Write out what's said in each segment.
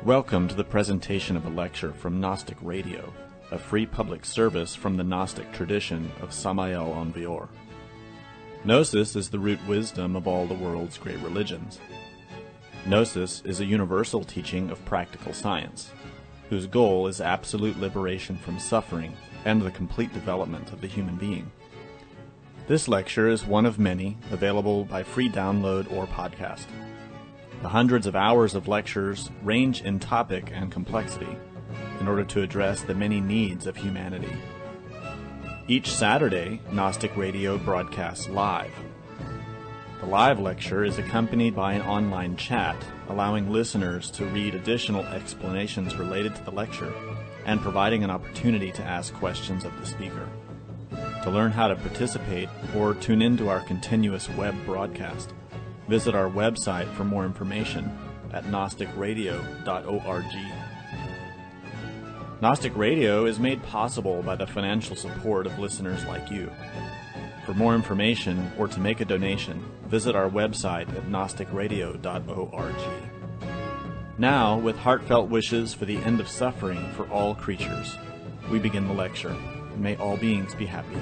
Welcome to the presentation of a lecture from Gnostic Radio, a free public service from the Gnostic tradition of Samael Aun Weor. Gnosis is the root wisdom of all the world's great religions. Gnosis is a universal teaching of practical science, whose goal is absolute liberation from suffering and the complete development of the human being. This lecture is one of many available by free download or podcast. The hundreds of hours of lectures range in topic and complexity in order to address the many needs of humanity. Each Saturday, Gnostic Radio broadcasts live. The live lecture is accompanied by an online chat, allowing listeners to read additional explanations related to the lecture and providing an opportunity to ask questions of the speaker. To learn how to participate or tune into our continuous web broadcast, visit our website for more information at gnosticradio.org. Gnostic Radio is made possible by the financial support of listeners like you. For more information or to make a donation, visit our website at gnosticradio.org. Now, with heartfelt wishes for the end of suffering for all creatures, we begin the lecture. May all beings be happy.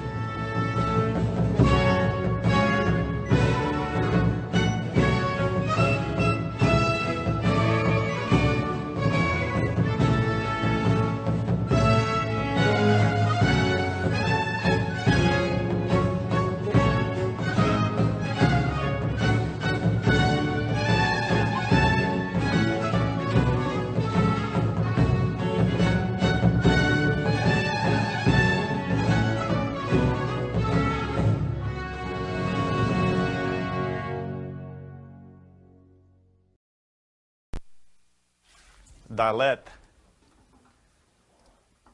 Daleth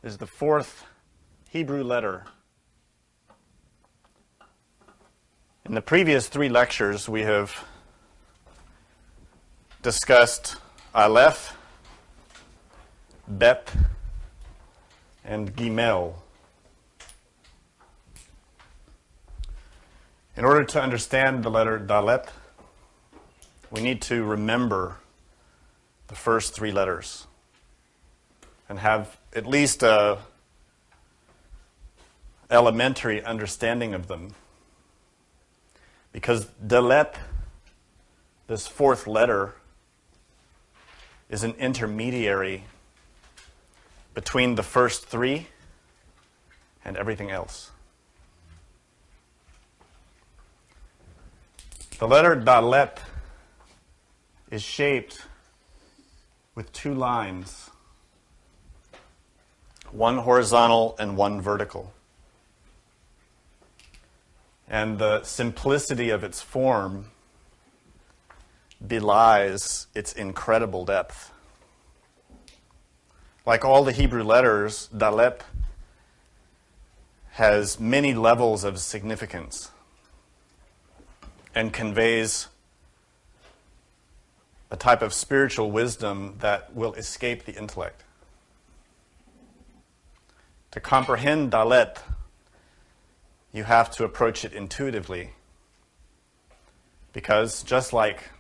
is the fourth Hebrew letter. In the previous three lectures, we have discussed Aleph, Bet, and Gimel. In order to understand the letter Daleth, we need to remember the first three letters and have at least a elementary understanding of them. Because Daleth, this fourth letter, is an intermediary between the first three and everything else. The letter Daleth is shaped with two lines, one horizontal and one vertical. And the simplicity of its form belies its incredible depth. Like all the Hebrew letters, Daleth has many levels of significance and conveys a type of spiritual wisdom that will escape the intellect. To comprehend Daleth, you have to approach it intuitively, because just like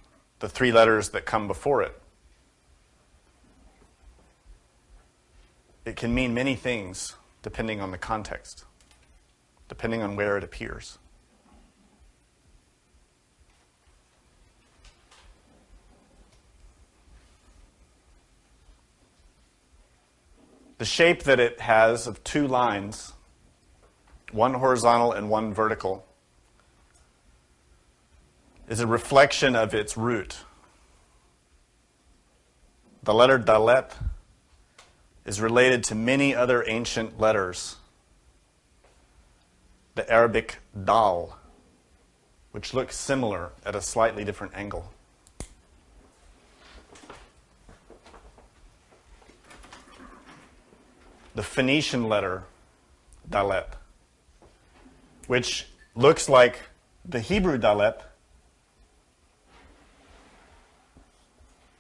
the three letters that come before it, it can mean many things depending on the context, depending on where it appears. The shape that it has of two lines, one horizontal and one vertical, is a reflection of its root. The letter Daleth is related to many other ancient letters. The Arabic Dal, which looks similar at a slightly different angle. The Phoenician letter, Daleth, which looks like the Hebrew Daleth,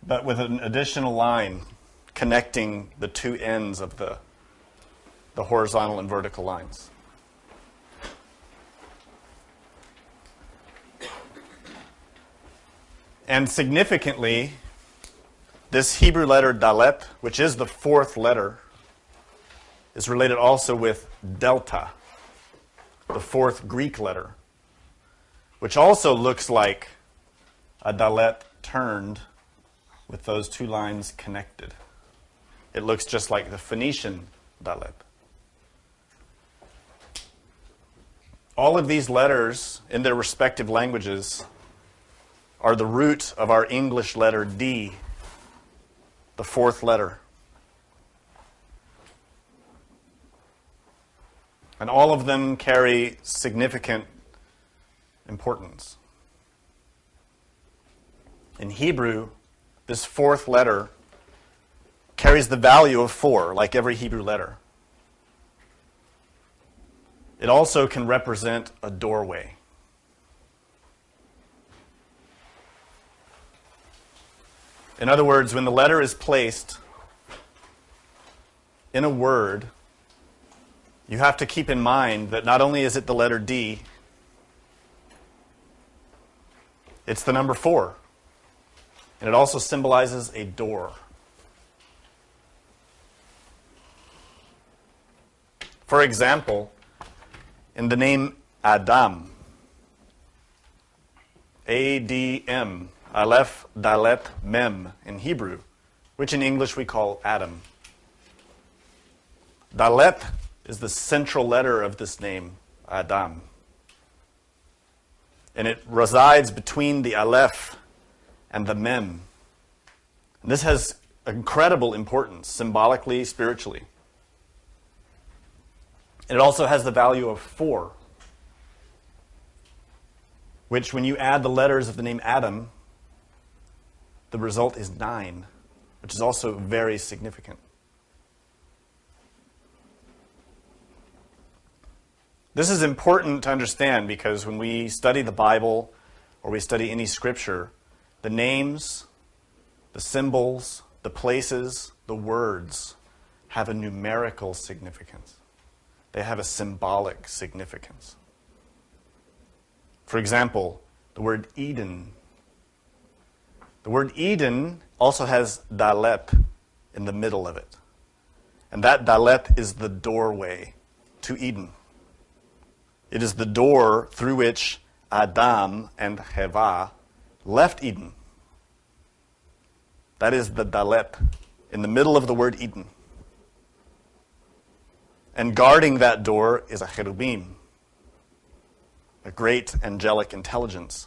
but with an additional line connecting the two ends of the horizontal and vertical lines. And significantly, This Hebrew letter Daleth, which is the fourth letter, is related also with delta, the fourth Greek letter, which also looks like a Daleth turned with those two lines connected. It looks just like the Phoenician Daleth. All of these letters in their respective languages are the root of our English letter D, the fourth letter. And all of them carry significant importance. In Hebrew, this fourth letter carries the value of 4, like every Hebrew letter. It also can represent a doorway. In other words, when the letter is placed in a word, you have to keep in mind that not only is it the letter D, it's the number 4. And it also symbolizes a door. For example, in the name Adam, A-D-M, Aleph, Daleth, Mem in Hebrew, which in English we call Adam. Daleth is the central letter of this name, Adam. And it resides between the Aleph and the Mem. And this has incredible importance, symbolically, spiritually. And it also has the value of 4, which when you add the letters of the name Adam, the result is 9, which is also very significant. This is important to understand because when we study the Bible or we study any scripture, the names, the symbols, the places, the words have a numerical significance. They have a symbolic significance. For example, the word Eden. The word Eden also has Daleth in the middle of it. And that Daleth is the doorway to Eden. It is the door through which Adam and Heva left Eden. That is the Daleth in the middle of the word Eden. And guarding that door is a cherubim, a great angelic intelligence,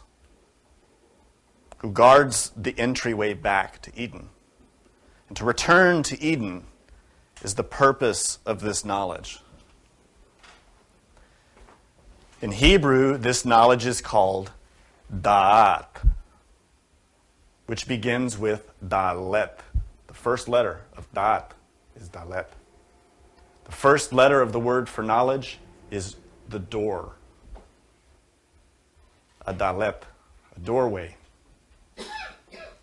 who guards the entryway back to Eden. And to return to Eden is the purpose of this knowledge. In Hebrew, this knowledge is called da'at, which begins with Daleth. The first letter of da'at is Daleth. The first letter of the word for knowledge is the door. A Daleth, a doorway.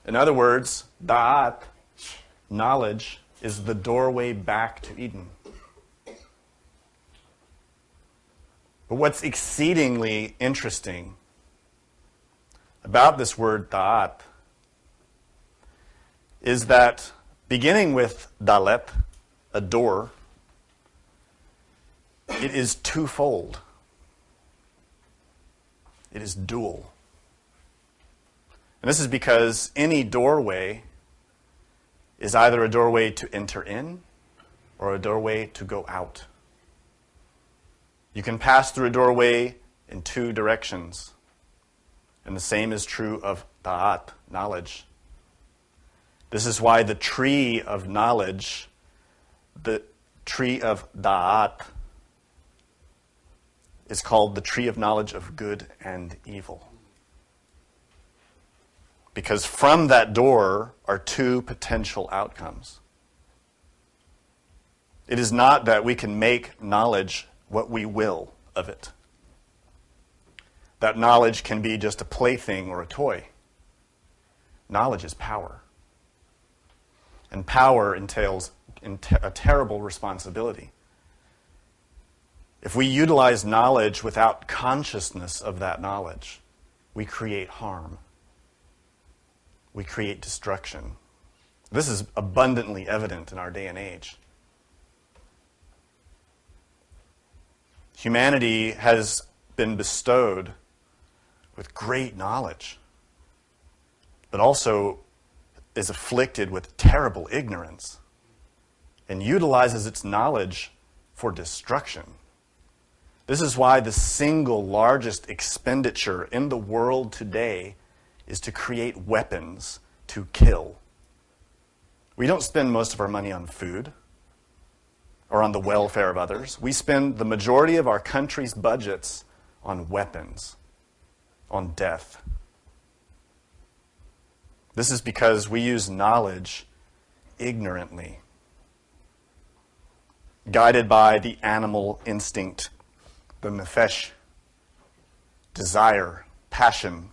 In other words, da'at, knowledge, is the doorway back to Eden. But what's exceedingly interesting about this word da'at is that beginning with Daleth, a door, it is twofold. It is dual. And this is because any doorway is either a doorway to enter in or a doorway to go out. You can pass through a doorway in 2 directions. And the same is true of da'at, knowledge. This is why the tree of knowledge, the tree of da'at, is called the tree of knowledge of good and evil. Because from that door are 2 potential outcomes. It is not that we can make knowledge what we will of it. That knowledge can be just a plaything or a toy. Knowledge is power. And power entails a terrible responsibility. If we utilize knowledge without consciousness of that knowledge, we create harm. We create destruction. This is abundantly evident in our day and age. Humanity has been bestowed with great knowledge, but also is afflicted with terrible ignorance and utilizes its knowledge for destruction. This is why the single largest expenditure in the world today is to create weapons to kill. We don't spend most of our money on food or on the welfare of others. We spend the majority of our country's budgets on weapons, on death. This is because we use knowledge ignorantly, guided by the animal instinct, the nefesh, desire, passion,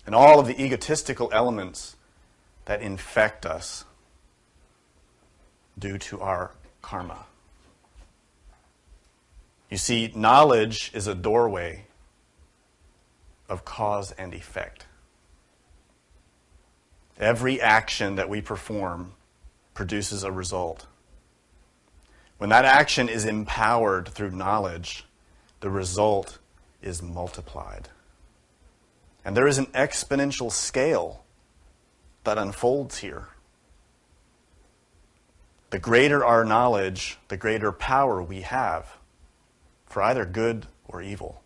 and all of the egotistical elements that infect us due to our karma. You see, knowledge is a doorway of cause and effect. Every action that we perform produces a result. When that action is empowered through knowledge, the result is multiplied. And there is an exponential scale that unfolds here. The greater our knowledge, the greater power we have for either good or evil.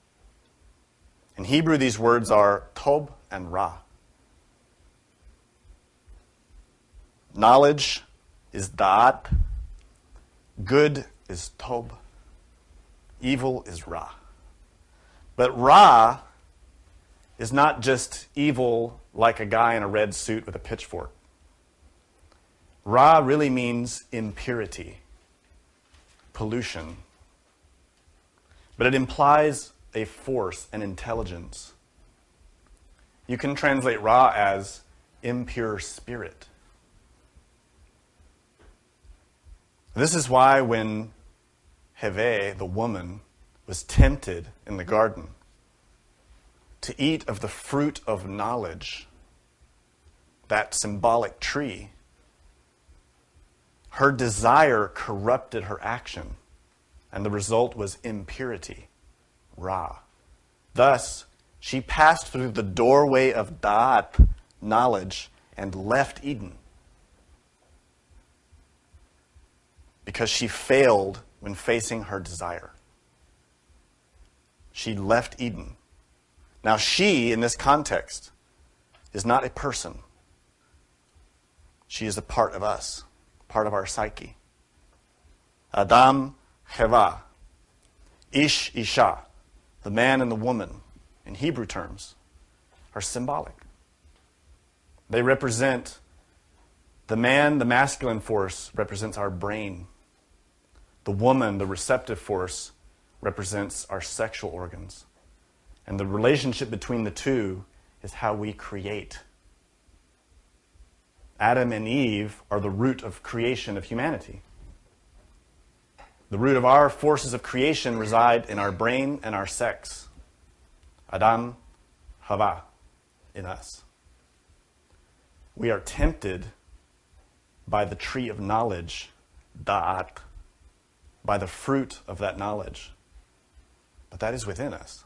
In Hebrew, these words are tob and ra. Knowledge is da'at, good is tob, evil is ra. But ra is not just evil like a guy in a red suit with a pitchfork. Ra really means impurity, pollution. But it implies a force, an intelligence. You can translate Ra as impure spirit. This is why when Heve, the woman, was tempted in the garden to eat of the fruit of knowledge, that symbolic tree, her desire corrupted her action, and the result was impurity, Ra. Thus, she passed through the doorway of Da'at, knowledge, and left Eden. Because she failed when facing her desire. She left Eden. Now she, in this context, is not a person. She is a part of us, part of our psyche. Adam, Cheva, Ish, Isha, the man and the woman, in Hebrew terms, are symbolic. They represent the man, the masculine force, represents our brain. The woman, the receptive force, represents our sexual organs. And the relationship between the two is how we create. Adam and Eve are the root of creation of humanity. The root of our forces of creation reside in our brain and our sex. Adam, Hava, in us. We are tempted by the tree of knowledge, Da'at, by the fruit of that knowledge. But that is within us.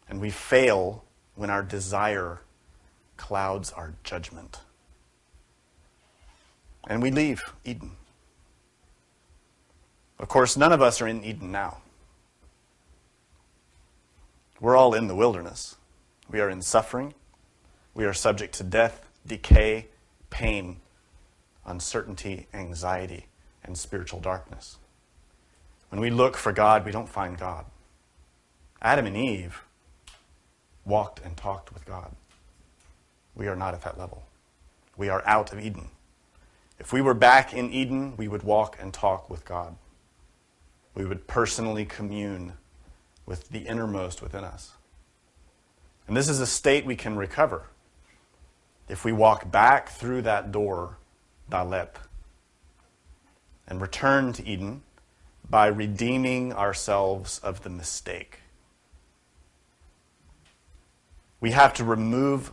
And we fail when our desire clouds our judgment. And we leave Eden. Of course, none of us are in Eden now. We're all in the wilderness. We are in suffering. We are subject to death, decay, pain, uncertainty, anxiety, and spiritual darkness. When we look for God, we don't find God. Adam and Eve walked and talked with God. We are not at that level. We are out of Eden. If we were back in Eden, we would walk and talk with God. We would personally commune with the innermost within us. And this is a state we can recover if we walk back through that door, Daleth, and return to Eden by redeeming ourselves of the mistake. We have to remove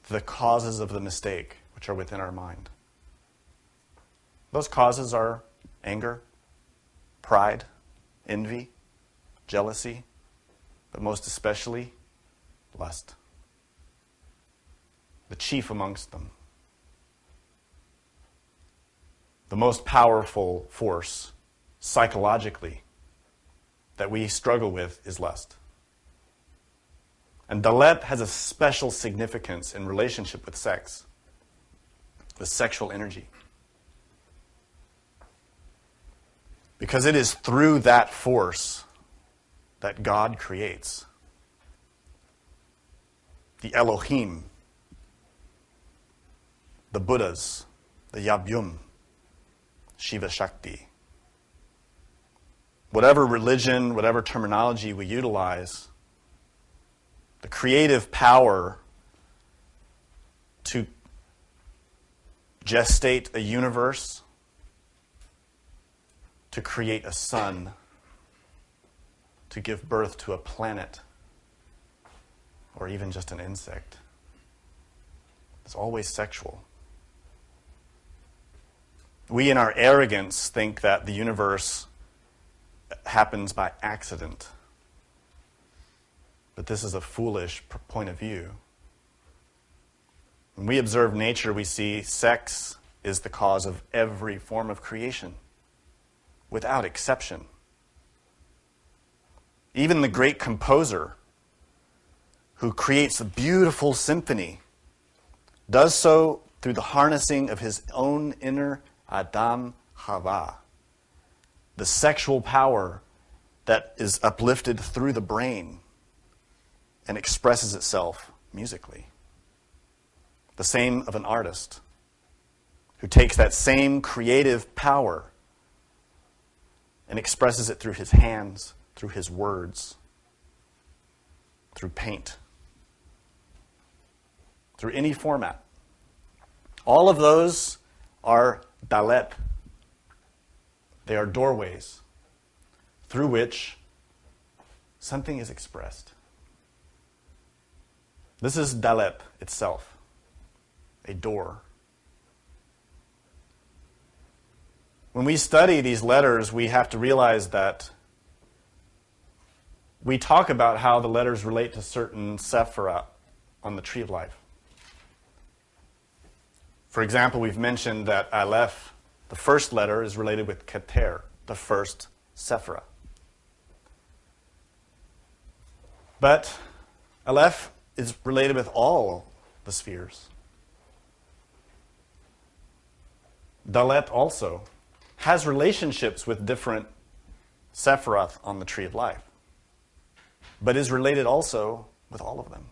the causes of the mistake which are within our mind. Those causes are anger, pride, envy, jealousy, but most especially lust. The chief amongst them. The most powerful force psychologically that we struggle with is lust. And Daleth has a special significance in relationship with sex, with sexual energy. Because it is through that force that God creates. The Elohim, the Buddhas, the Yabyum, Shiva Shakti. Whatever religion, whatever terminology we utilize, the creative power to gestate a universe, to create a sun, to give birth to a planet, or even just an insect, is always sexual. We, in our arrogance, think that the universe happens by accident. But this is a foolish point of view. When we observe nature, we see sex is the cause of every form of creation, without exception. Even the great composer who creates a beautiful symphony does so through the harnessing of his own inner Adam Hava, the sexual power that is uplifted through the brain and expresses itself musically. The same of an artist who takes that same creative power and expresses it through his hands, through his words, through paint, through any format. All of those are Daleth. They are doorways through which something is expressed. This is Daleth itself, a door. When we study these letters, we have to realize that we talk about how the letters relate to certain sephirah on the tree of life. For example, we've mentioned that Aleph, the first letter, is related with Keter, the first sephirah. But Aleph is related with all the spheres. Daleth also has relationships with different sephiroth on the tree of life, but is related also with all of them.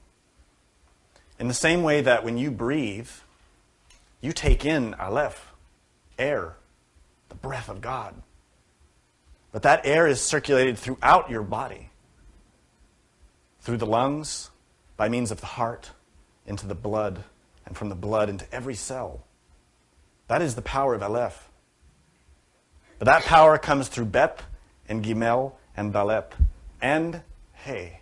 In the same way that when you breathe, you take in Aleph, air, the breath of God. But that air is circulated throughout your body, through the lungs, by means of the heart, into the blood, and from the blood into every cell. That is the power of Aleph. But that power comes through Bet and Gimel and Daleth and Hey.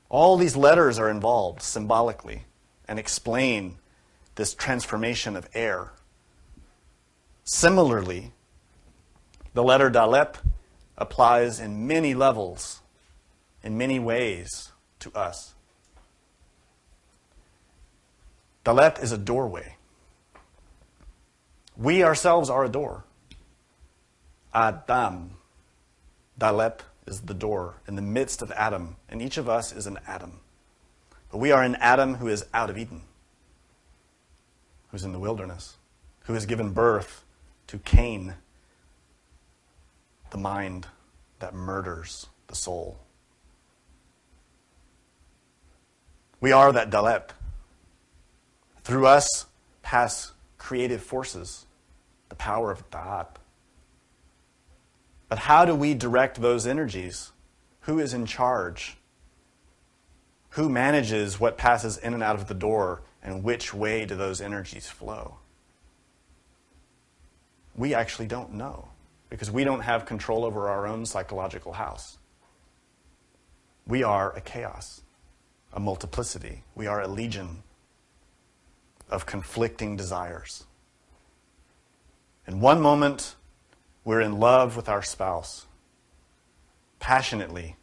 All these letters are involved symbolically and explain this transformation of air. Similarly, the letter Daleth applies in many levels, in many ways to us. Daleth is a doorway. We ourselves are a door. Adam. Daleth is the door in the midst of Adam, and each of us is an Adam. But we are an Adam who is out of Eden, who's in the wilderness, who has given birth to Cain, the mind that murders the soul. We are that Daleth. Through us pass creative forces, the power of Da'at. But how do we direct those energies? Who is in charge? Who manages what passes in and out of the door, and which way do those energies flow? We actually don't know, because we don't have control over our own psychological house. We are a chaos. a multiplicity. We are a legion of conflicting desires. In one moment, we're in love with our spouse, passionately,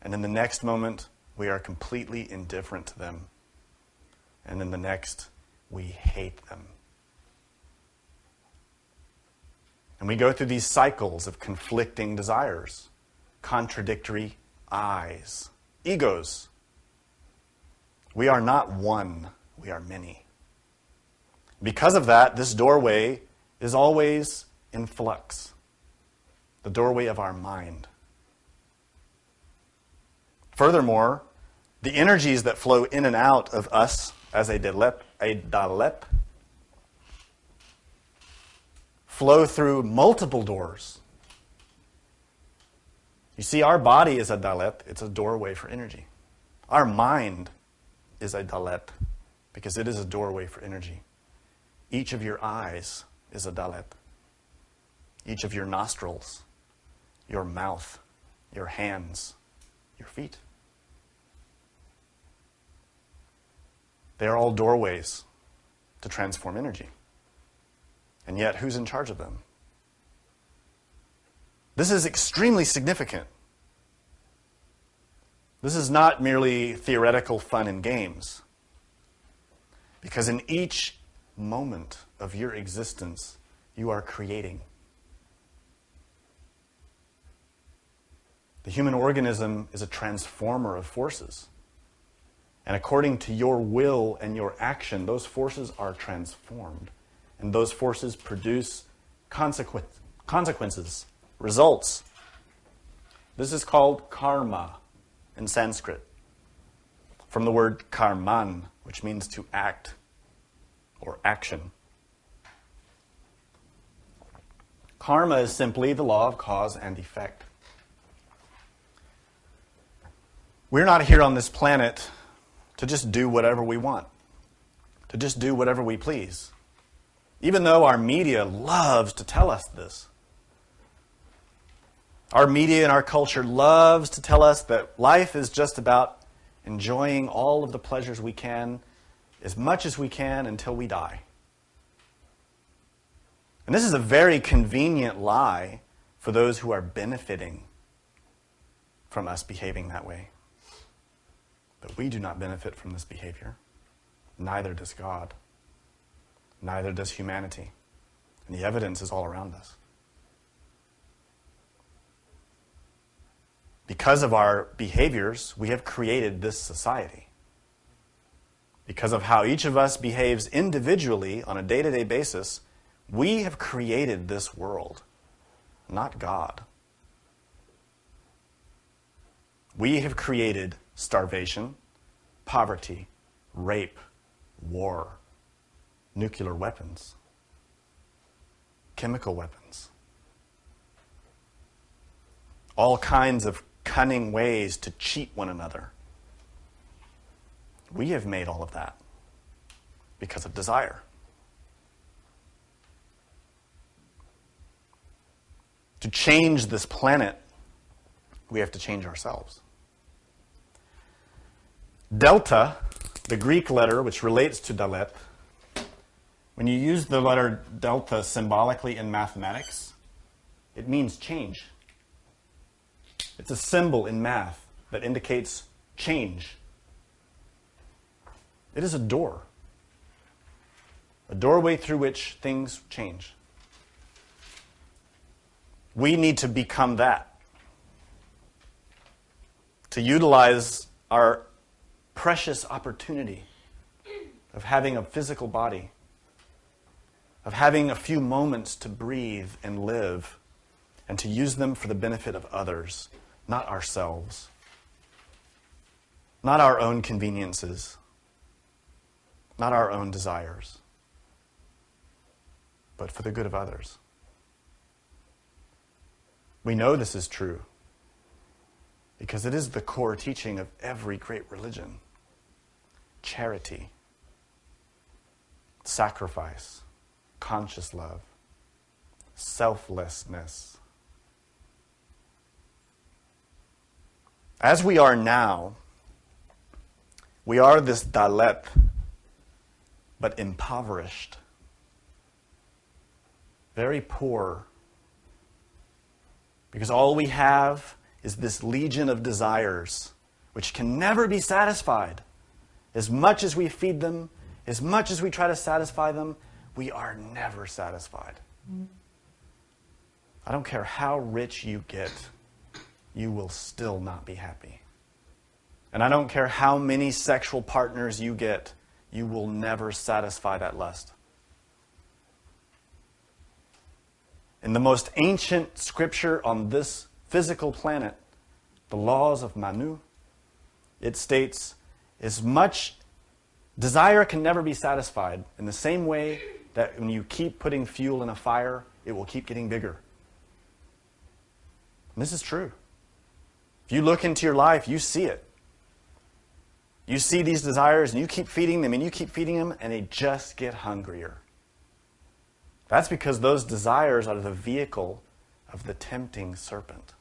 and in the next moment, we are completely indifferent to them. And in the next, we hate them. And we go through these cycles of conflicting desires, contradictory eyes, egos. We are not one, we are many. Because of that, this doorway is always in flux, the doorway of our mind. Furthermore, the energies that flow in and out of us as a Daleth flow through multiple doors. You see, our body is a Daleth. It's a doorway for energy. Our mind is a Daleth because it is a doorway for energy. Each of your eyes is a Daleth. Each of your nostrils, your mouth, your hands, your feet. They are all doorways to transform energy. And yet, who's in charge of them? This is extremely significant. This is not merely theoretical fun and games. Because in each moment of your existence, you are creating. The human organism is a transformer of forces. And according to your will and your action, those forces are transformed. And those forces produce consequences, results. This is called karma in Sanskrit, from the word karman, which means to act or action. Karma is simply the law of cause and effect. We're not here on this planet to just do whatever we want, to just do whatever we please. Even though our media loves to tell us this. Our media and our culture loves to tell us that life is just about enjoying all of the pleasures we can, as much as we can until we die. And this is a very convenient lie for those who are benefiting from us behaving that way. But we do not benefit from this behavior. Neither does God. Neither does humanity. And the evidence is all around us. Because of our behaviors, we have created this society. Because of how each of us behaves individually on a day-to-day basis, we have created this world, not God. We have created starvation, poverty, rape, war, nuclear weapons, chemical weapons, all kinds of cunning ways to cheat one another. We have made all of that because of desire. To change this planet, we have to change ourselves. Delta, the Greek letter which relates to Daleth, when you use the letter delta symbolically in mathematics, it means change. It's a symbol in math that indicates change. It is a door. A doorway through which things change. We need to become that. To utilize our precious opportunity of having a physical body, of having a few moments to breathe and live, and to use them for the benefit of others, not ourselves, not our own conveniences, not our own desires, but for the good of others. We know this is true because it is the core teaching of every great religion. Charity, sacrifice, conscious love, selflessness. As we are now, We are this Daleth, but impoverished. Very poor. Because all we have is this legion of desires, which can never be satisfied. As much as we feed them, as much as we try to satisfy them, we are never satisfied. I don't care how rich you get, you will still not be happy. And I don't care how many sexual partners you get, you will never satisfy that lust. In the most ancient scripture on this physical planet, the laws of Manu, it states, as much desire can never be satisfied in the same way that when you keep putting fuel in a fire, it will keep getting bigger. And this is true. If you look into your life, you see it. You see these desires and you keep feeding them and you keep feeding them and they just get hungrier. That's because those desires are the vehicle of the tempting serpent.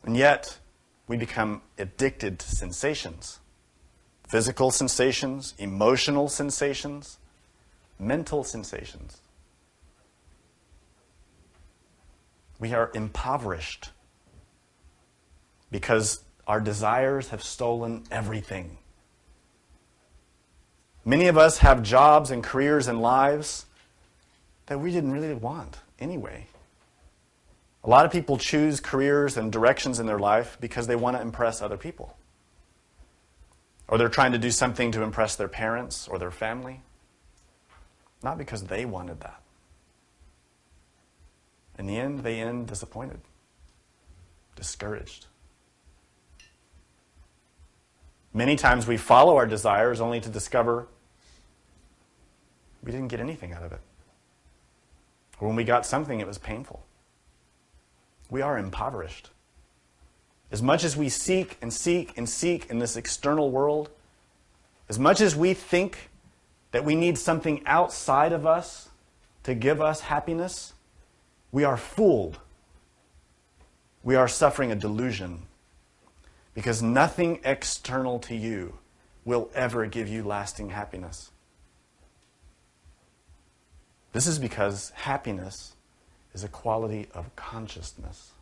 And yet, we become addicted to sensations. Physical sensations, emotional sensations, mental sensations. We are impoverished because our desires have stolen everything. Many of us have jobs and careers and lives that we didn't really want anyway. A lot of people choose careers and directions in their life because they want to impress other people. Or they're trying to do something to impress their parents or their family. Not because they wanted that. In the end, they end disappointed, discouraged. Many times we follow our desires only to discover we didn't get anything out of it. Or when we got something, it was painful. We are impoverished. As much as we seek and seek and seek in this external world, as much as we think that we need something outside of us to give us happiness, we are fooled. We are suffering a delusion because nothing external to you will ever give you lasting happiness. This is because happiness is a quality of consciousness.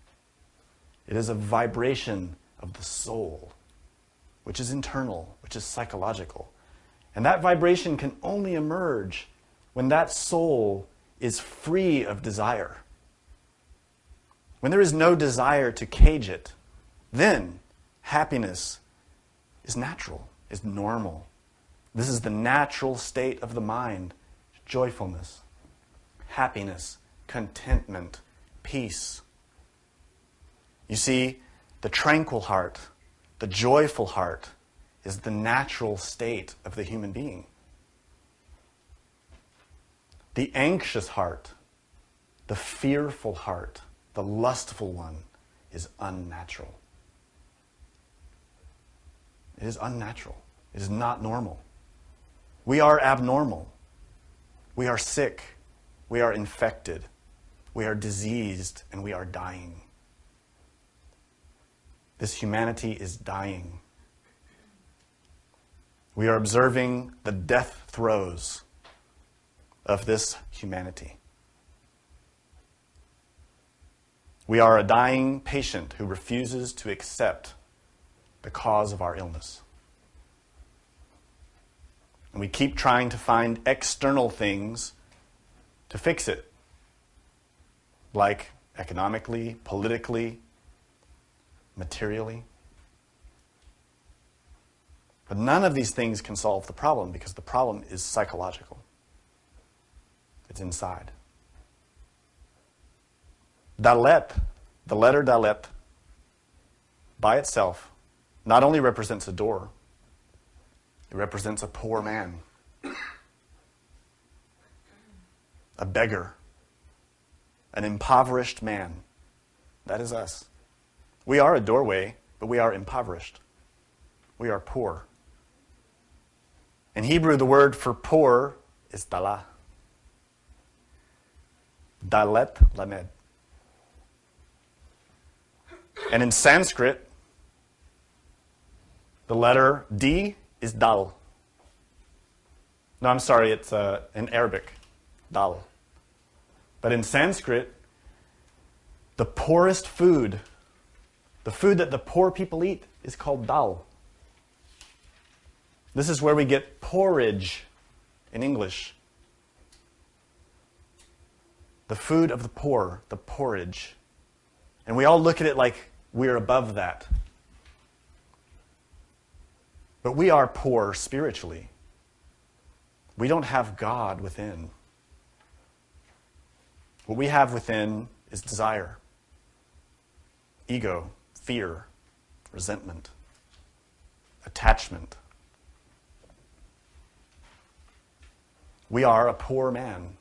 It is a vibration of the soul, which is internal, which is psychological. And that vibration can only emerge when that soul is free of desire. When there is no desire to cage it, then happiness is natural, is normal. This is the natural state of the mind. Joyfulness, happiness, contentment, peace. You see, the tranquil heart, the joyful heart, is the natural state of the human being. The anxious heart, the fearful heart, the lustful one, is unnatural. It is unnatural. It is not normal. We are abnormal. We are sick. We are infected. We are diseased, and we are dying. This humanity is dying. We are observing the death throes of this humanity. We are a dying patient who refuses to accept the cause of our illness. And we keep trying to find external things to fix it, like economically, politically, materially. But none of these things can solve the problem because the problem is psychological. It's inside. Daleth, the letter Daleth, by itself, not only represents a door, it represents a poor man, a beggar, an impoverished man. That is us. We are a doorway, but we are impoverished. We are poor. In Hebrew, the word for poor is dalah. Daleth lamed. And in Sanskrit, The letter D is dal. No, I'm sorry, it's in Arabic, dal. But in Sanskrit, the poorest food, the food that the poor people eat, is called dal. This is where we get porridge in English. The food of the poor, the porridge. And we all look at it like we're above that. But we are poor spiritually. We don't have God within. What we have within is desire, ego, fear, resentment, attachment. We are a poor man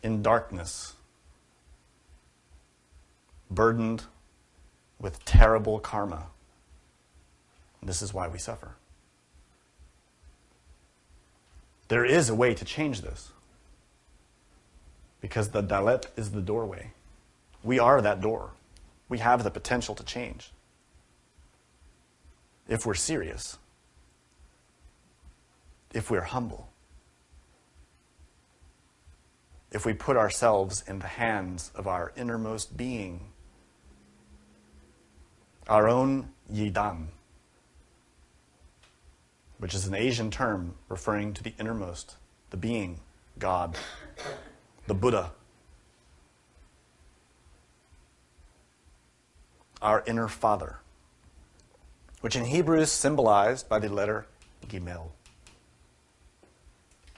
in darkness, burdened with terrible karma. This is why we suffer. There is a way to change this, because the Daleth is the doorway. We are that door. We have the potential to change if we're serious, if we're humble, if we put ourselves in the hands of our innermost being, our own Yidam, which is an Asian term referring to the innermost, the being, God, the Buddha. Our inner father, which in Hebrew is symbolized by the letter Gimel,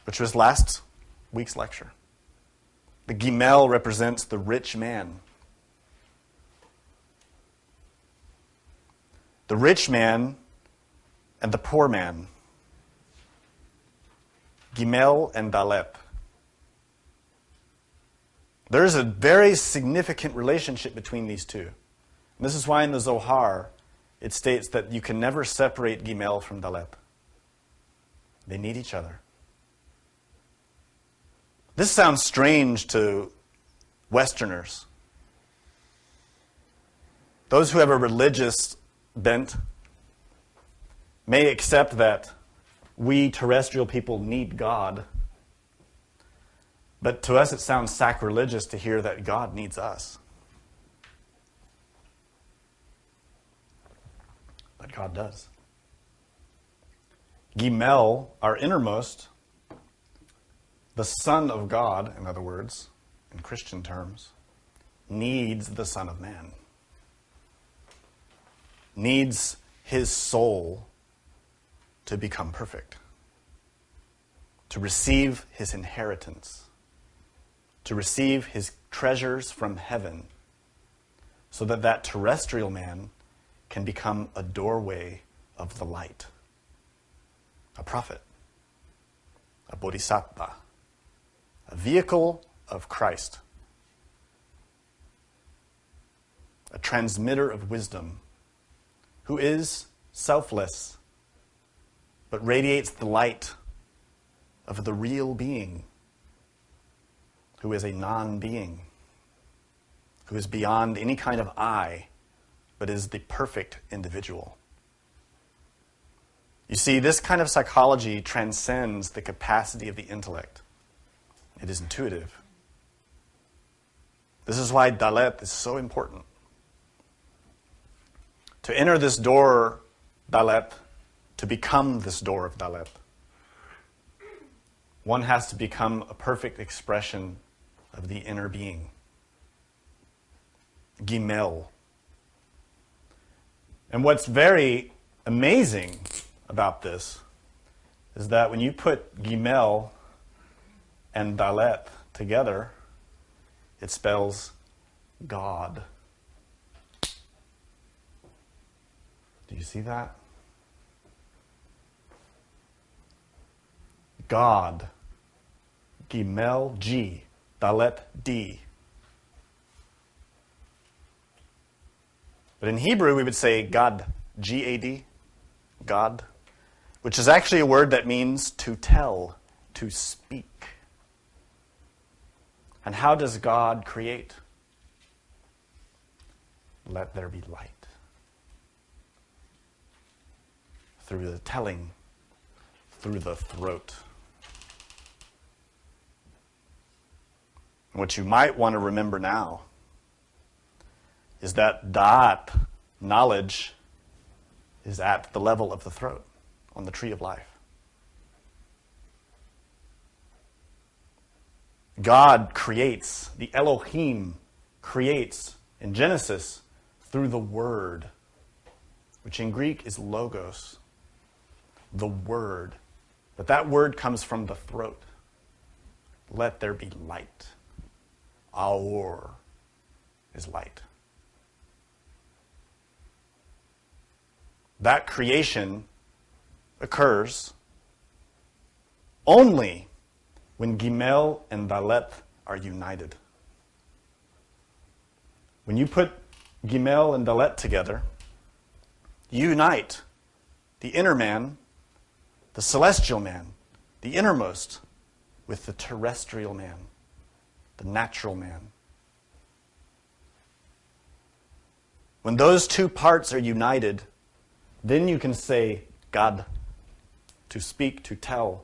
which was last week's lecture. The Gimel represents the rich man. The rich man and the poor man. Gimel and Daleth. There is a very significant relationship between these two. And this is why in the Zohar it states that you can never separate Gimel from Daleth. They need each other. This sounds strange to Westerners. Those who have a religious bent may accept that we terrestrial people need God. But to us it sounds sacrilegious to hear that God needs us. But God does. Gimel, our innermost, the Son of God, in other words, in Christian terms, needs the Son of Man. Needs his soul to become perfect. To receive his inheritance. To receive his treasures from heaven. So that that terrestrial man can become a doorway of the light. A prophet. A bodhisattva. A vehicle of Christ. A transmitter of wisdom, who is selfless, but radiates the light of the real being, who is a non-being, who is beyond any kind of I, but is the perfect individual. You see, this kind of psychology transcends the capacity of the intellect. It is intuitive. This is why Daleth is so important. To enter this door, Daleth, to become this door of Daleth, one has to become a perfect expression of the inner being. Gimel. And what's very amazing about this is that when you put Gimel and Daleth together, it spells God. Do you see that? God. Gimel, G. Daleth, D. But in Hebrew, we would say God, G-A-D, God, which is actually a word that means to tell, to speak. And how does God create? Let there be light. through the telling, through the throat. What you might want to remember now is that da'at, knowledge, is at the level of the throat, on the tree of life. God creates, the Elohim creates in Genesis through the Word, which in Greek is logos, the Word. But that word comes from the throat. Let there be light. Aur is light. That creation occurs only when Gimel and Daleth are united. When you put Gimel and Daleth together, you unite the inner man, the celestial man, the innermost, with the terrestrial man, the natural man. When those two parts are united, then you can say God, to speak, to tell.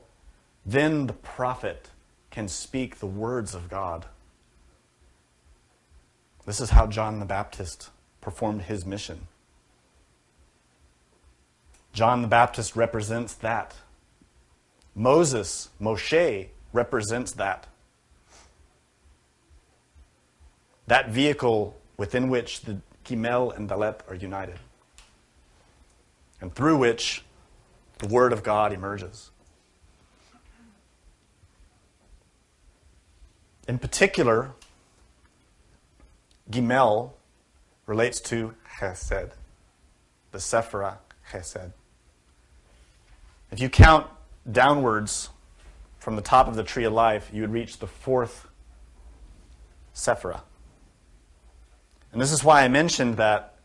Then the prophet can speak the words of God. This is how John the Baptist performed his mission. John the Baptist represents that. Moshe, represents that. That vehicle within which the Gimel and Daleth are united, and through which the Word of God emerges. In particular, Gimel relates to Chesed, the Sephirah Chesed. If you count downwards from the top of the tree of life, you would reach the fourth Sephirah. And this is why I mentioned that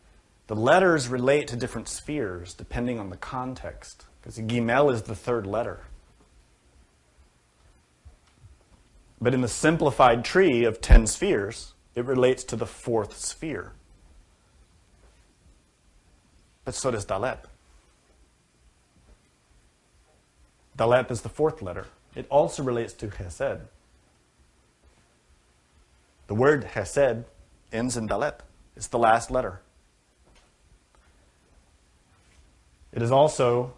the letters relate to different spheres depending on the context, because Gimel is the third letter. But in the simplified tree of 10 spheres, it relates to the fourth sphere. But so does Daleth. Daleth is the fourth letter. It also relates to Chesed. The word Chesed ends in Daleth. It's the last letter. It is also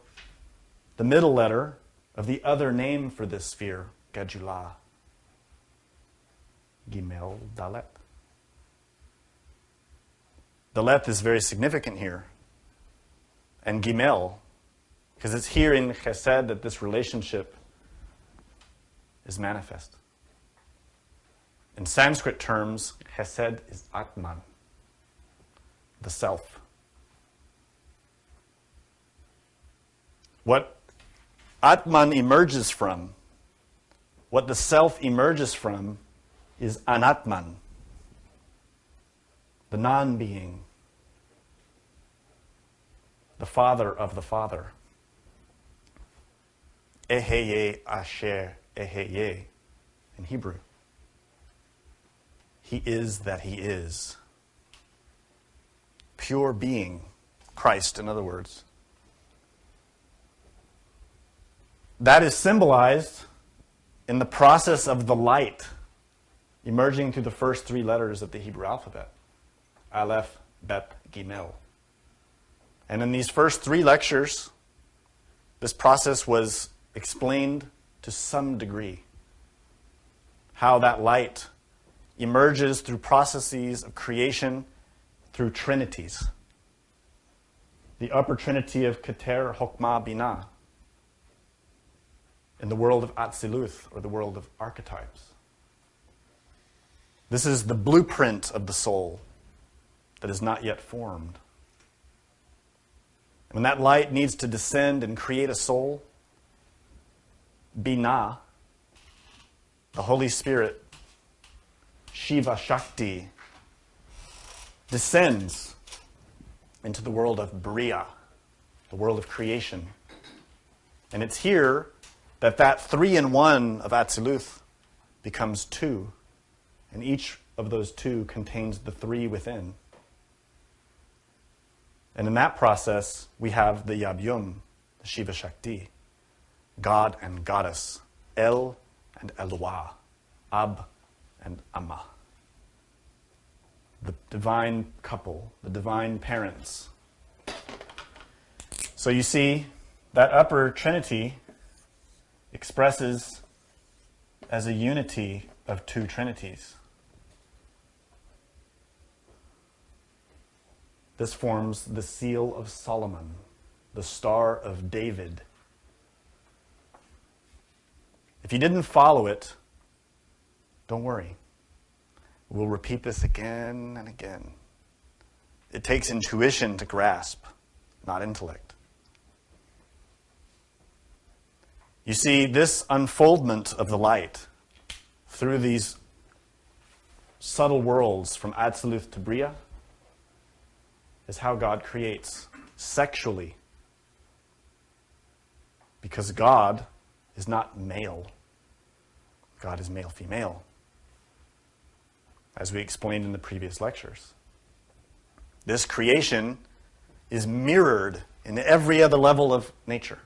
the middle letter of the other name for this sphere, Gajulah. Gimel Daleth. Daleth is very significant here. And Gimel, because it's here in Chesed that this relationship is manifest. In Sanskrit terms, Chesed is Atman, the self. What Atman emerges from, what the self emerges from, is Anatman, the non-being, the father of the father. Eheye asher eheye in Hebrew. He is that he is. Pure being, Christ, in other words. That is symbolized in the process of the light emerging through the first three letters of the Hebrew alphabet. Aleph, Bet, Gimel. And in these first three lectures, this process was explained to some degree. How that light emerges through processes of creation, through trinities. The upper trinity of Keter, Chokmah, Binah. In the world of Atziluth, or the world of archetypes. This is the blueprint of the soul that is not yet formed. When that light needs to descend and create a soul, Binah, the Holy Spirit, Shiva Shakti, descends into the world of Bria, the world of creation. And it's here that 3-in-1 of Atziluth becomes 2. And each of those 2 contains the 3 within. And in that process, we have the Yabyum, the Shiva Shakti, God and Goddess, El and Elwa, Ab and Amma. The divine couple, the divine parents. So you see, that upper trinity expresses as a unity of two trinities. This forms the seal of Solomon, the Star of David. If you didn't follow it, don't worry. We'll repeat this again and again. It takes intuition to grasp, not intellect. You see, this unfoldment of the light through these subtle worlds from Absolute to Bria is how God creates sexually. Because God is not male. God is male-female, as we explained in the previous lectures. This creation is mirrored in every other level of nature.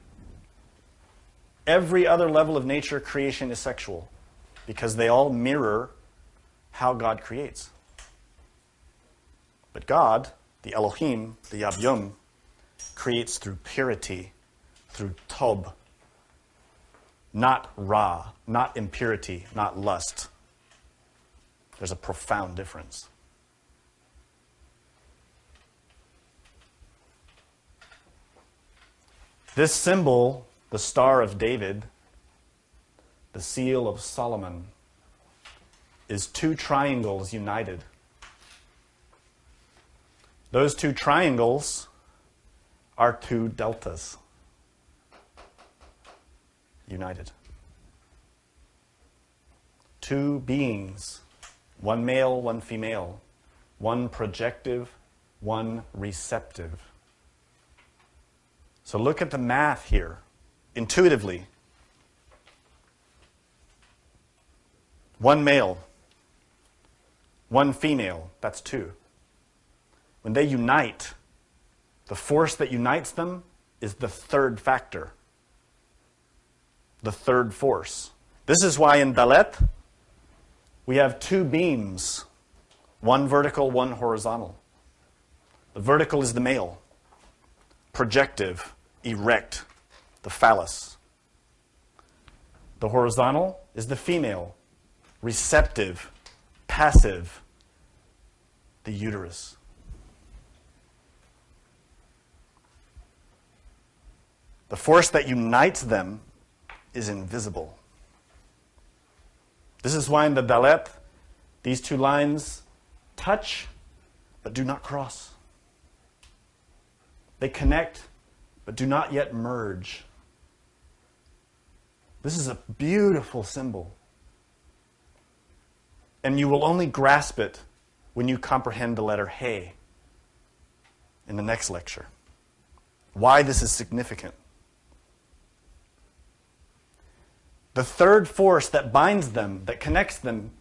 Every other level of nature, creation is sexual, because they all mirror how God creates. But God, the Elohim, the Yab-Yum, creates through purity, through Tob, not Ra, not impurity, not lust. There's a profound difference. This symbol, the Star of David, the seal of Solomon, is two triangles united. Those two triangles are two deltas united. Two beings, one male, one female, one projective, one receptive. So look at the math here, intuitively. One male, one female, that's two. When they unite, the force that unites them is the third factor, the third force. This is why in Daleth, we have two beams, one vertical, one horizontal. The vertical is the male, projective, erect, the phallus. The horizontal is the female, receptive, passive, the uterus. The force that unites them is invisible. This is why in the Daleth, these two lines touch but do not cross. They connect but do not yet merge. This is a beautiful symbol. And you will only grasp it when you comprehend the letter He in the next lecture. Why this is significant. The third force that binds them, that connects them,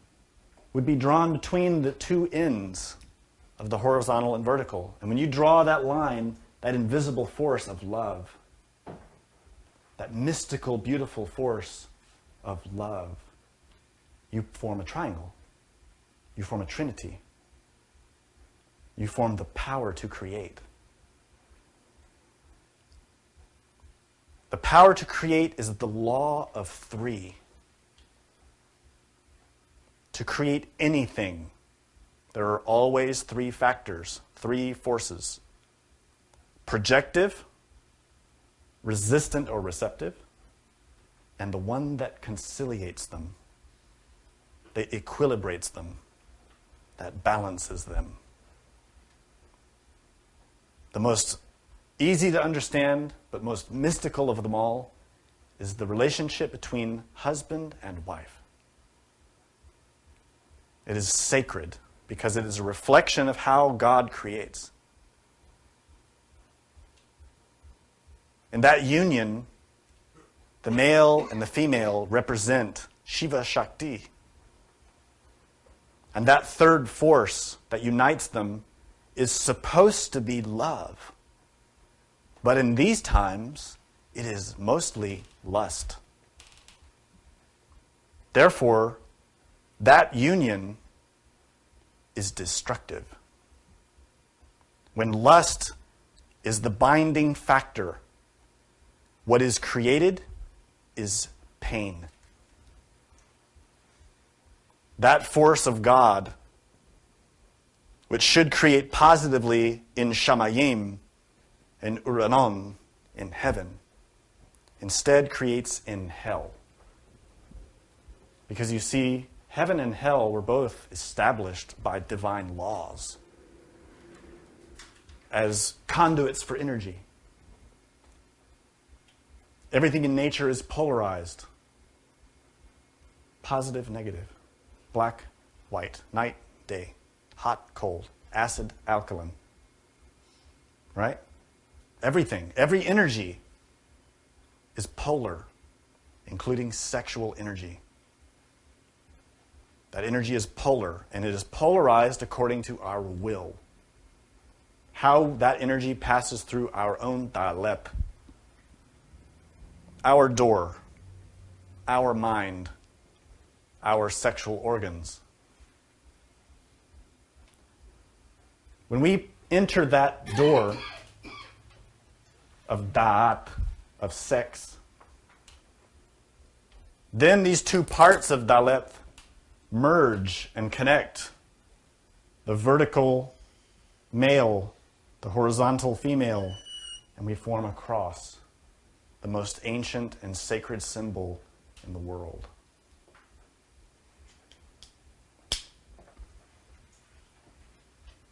would be drawn between the two ends of the horizontal and vertical. And when you draw that line, that invisible force of love, that mystical, beautiful force of love, you form a triangle. You form a trinity. You form the power to create. The power to create is the law of three. To create anything, there are always three factors, three forces. Projective, resistant or receptive, and the one that conciliates them, that equilibrates them, that balances them. The most easy to understand, but most mystical of them all, is the relationship between husband and wife. It is sacred because it is a reflection of how God creates. In that union, the male and the female represent Shiva Shakti. And that third force that unites them is supposed to be love. But in these times, it is mostly lust. Therefore, that union is destructive. When lust is the binding factor, what is created is pain. That force of God, which should create positively in Shamayim and Uranon, in heaven, instead creates in hell. Because you see, heaven and hell were both established by divine laws as conduits for energy. Everything in nature is polarized. Positive, negative. Black, white. Night, day. Hot, cold. Acid, alkaline. Right? Everything, every energy is polar, including sexual energy. That energy is polar, and it is polarized according to our will. How that energy passes through our own Daleth, our door, our mind, our sexual organs. When we enter that door of da'at, of sex, then these two parts of Daleth merge and connect. The vertical male, the horizontal female, and we form a cross, the most ancient and sacred symbol in the world.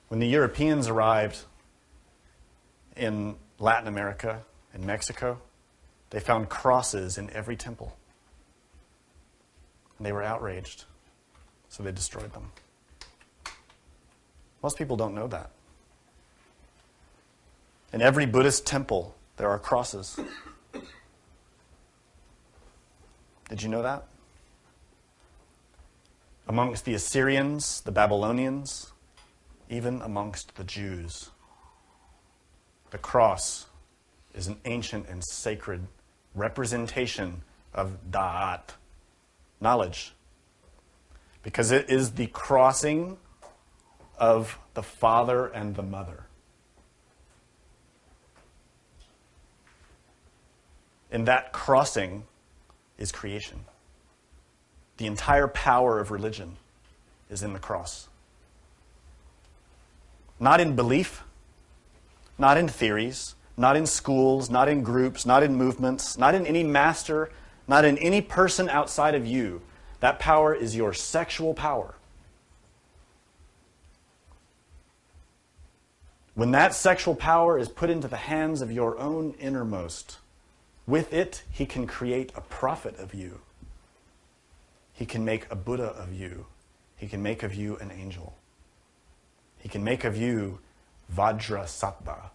When the Europeans arrived in Latin America and Mexico, they found crosses in every temple. And they were outraged, so they destroyed them. Most people don't know that. In every Buddhist temple, there are crosses. Did you know that? Amongst the Assyrians, the Babylonians, even amongst the Jews, the cross is an ancient and sacred representation of da'at, knowledge, because it is the crossing of the father and the mother. And that crossing is creation. The entire power of religion is in the cross. Not in belief, not in theories, not in schools, not in groups, not in movements, not in any master, not in any person outside of you. That power is your sexual power. When that sexual power is put into the hands of your own innermost, with it, he can create a prophet of you. He can make a Buddha of you. He can make of you an angel. He can make of you Vajra Sattva,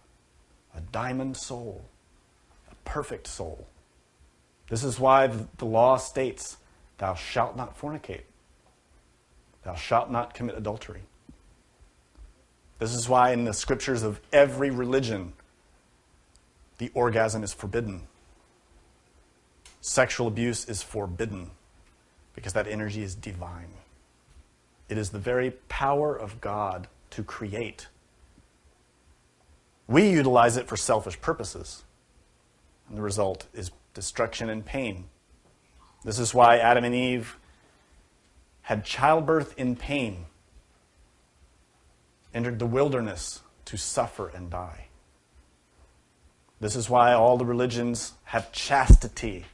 a diamond soul, a perfect soul. This is why the law states, thou shalt not fornicate. Thou shalt not commit adultery. This is why in the scriptures of every religion, the orgasm is forbidden. Sexual abuse is forbidden because that energy is divine. It is the very power of God to create. We utilize it for selfish purposes, and the result is destruction and pain. This is why Adam and Eve had childbirth in pain, entered the wilderness to suffer and die. This is why all the religions have chastity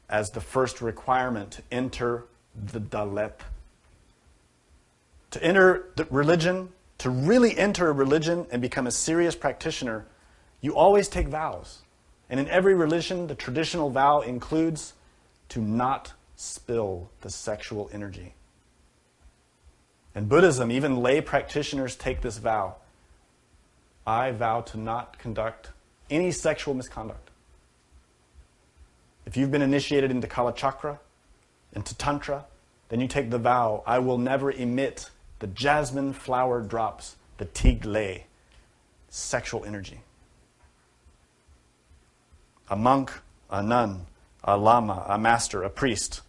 as the first requirement to enter the Daleth. To enter the religion, to really enter a religion and become a serious practitioner, you always take vows. And in every religion, the traditional vow includes to not spill the sexual energy. In Buddhism, even lay practitioners take this vow. I vow to not conduct any sexual misconduct. If you've been initiated into Kala Chakra, into Tantra, then you take the vow, I will never emit the jasmine flower drops, the tig lei, sexual energy. a monk, a nun, a lama, a master, a priest.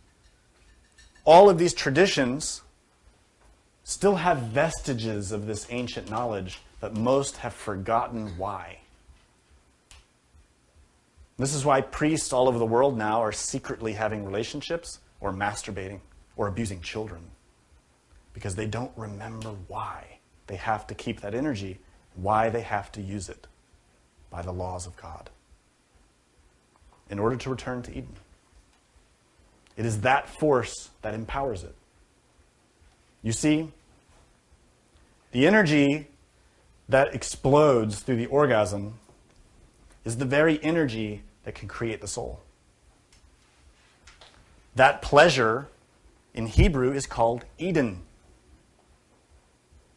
All of these traditions still have vestiges of this ancient knowledge, but most have forgotten why. This is why priests all over the world now are secretly having relationships or masturbating or abusing children. Because they don't remember why they have to keep that energy, why they have to use it by the laws of God in order to return to Eden. It is that force that empowers it. You see, the energy that explodes through the orgasm is the very energy that can create the soul. That pleasure in Hebrew is called Eden.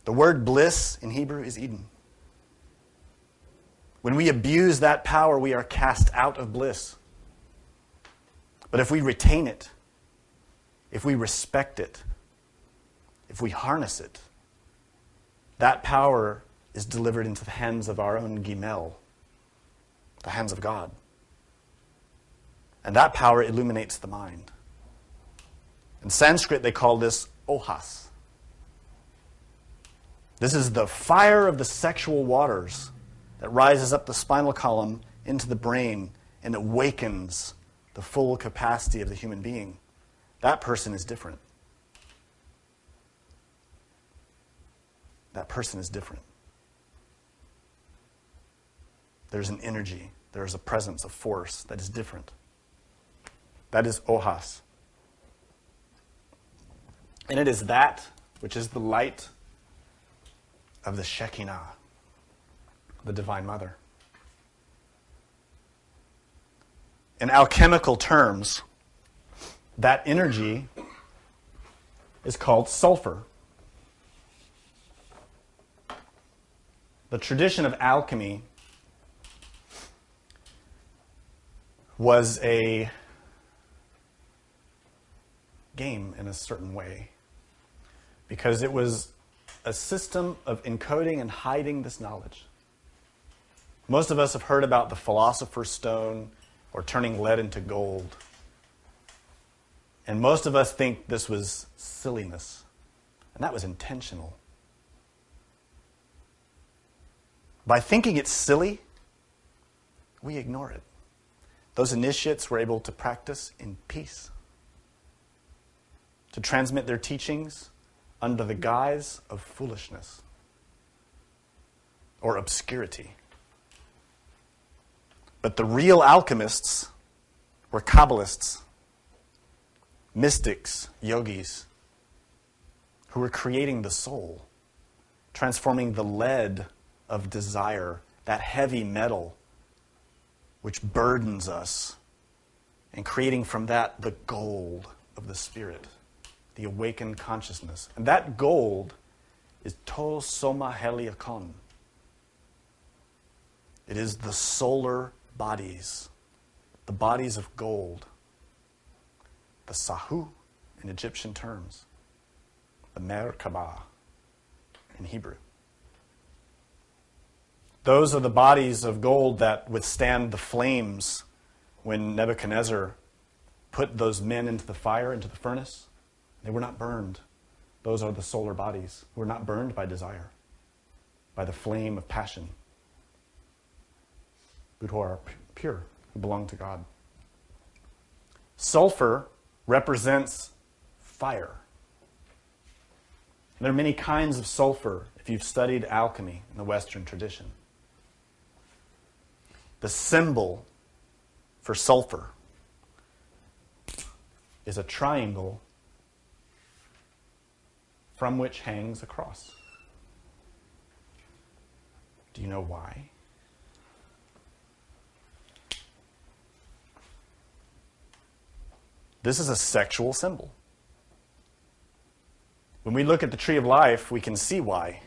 The word bliss in Hebrew is Eden. When we abuse that power, we are cast out of bliss. But if we retain it, if we respect it, if we harness it, that power is delivered into the hands of our own Gimel, the hands of God. And that power illuminates the mind. In Sanskrit, they call this ohas. This is the fire of the sexual waters that rises up the spinal column into the brain and awakens the full capacity of the human being. That person is different. That person is different. There's an energy, there is a presence, a force that is different. That is ohas. And it is that which is the light of the Shekinah, the Divine Mother. In alchemical terms, that energy is called sulfur. The tradition of alchemy was a game in a certain way, because it was a system of encoding and hiding this knowledge. Most of us have heard about the philosopher's stone or turning lead into gold. And most of us think this was silliness. And that was intentional. By thinking it's silly, we ignore it. Those initiates were able to practice in peace, to transmit their teachings under the guise of foolishness or obscurity. But the real alchemists were Kabbalists, mystics, yogis, who were creating the soul, transforming the lead of desire, that heavy metal which burdens us, and creating from that the gold of the spirit, the awakened consciousness. And that gold is to soma heliakon. It is the solar bodies, the bodies of gold, the sahu in Egyptian terms, the merkabah in Hebrew. Those are the bodies of gold that withstand the flames when Nebuchadnezzar put those men into the fire, into the furnace. They were not burned. Those are the solar bodies who were not burned by desire, by the flame of passion, but who are pure, who belong to God. Sulfur represents fire. There are many kinds of sulfur if you've studied alchemy in the Western tradition. The symbol for sulfur is a triangle from which hangs a cross. Do you know why? This is a sexual symbol. When we look at the tree of life, we can see why.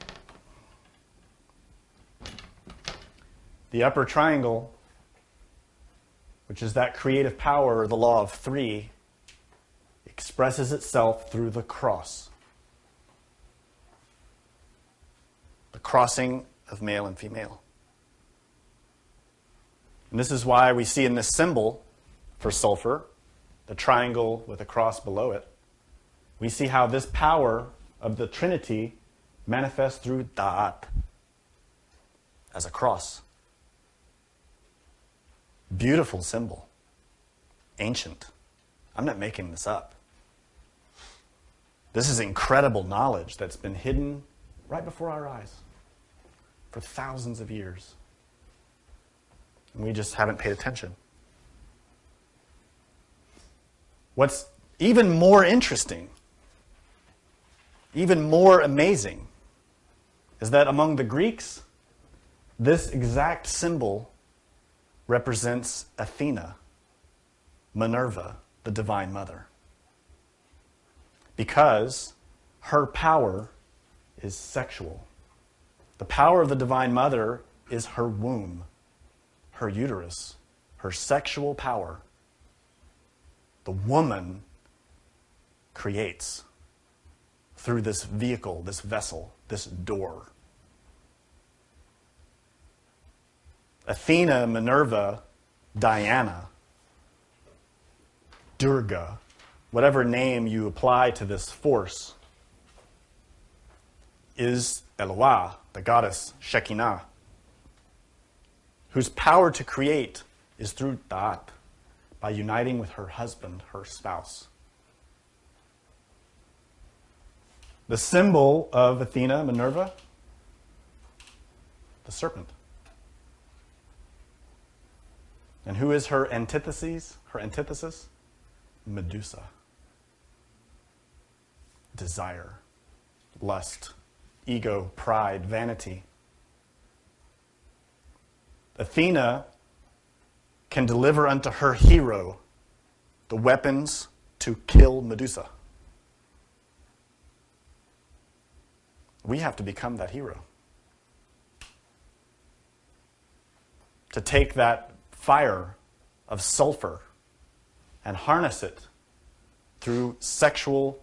The upper triangle, which is that creative power, the law of three, expresses itself through the cross. The crossing of male and female. And this is why we see in this symbol for sulfur, the triangle with a cross below it, we see how this power of the Trinity manifests through Da'at as a cross. Beautiful symbol. Ancient. I'm not making this up. This is incredible knowledge that's been hidden right before our eyes for thousands of years. And we just haven't paid attention. What's even more interesting, even more amazing, is that among the Greeks, this exact symbol represents Athena, Minerva, the Divine Mother. Because her power is sexual. The power of the Divine Mother is her womb, her uterus, her sexual power. The woman creates through this vehicle, this vessel, this door. Athena, Minerva, Diana, Durga, whatever name you apply to this force, is Eloah, the goddess Shekinah, whose power to create is through Da'at, by uniting with her husband, her spouse. The symbol of Athena, Minerva, the serpent. And who is her antithesis? Her antithesis? Medusa. Desire, lust, ego, pride, vanity. Athena can deliver unto her hero the weapons to kill Medusa. We have to become that hero. To take that fire of sulfur and harness it through sexual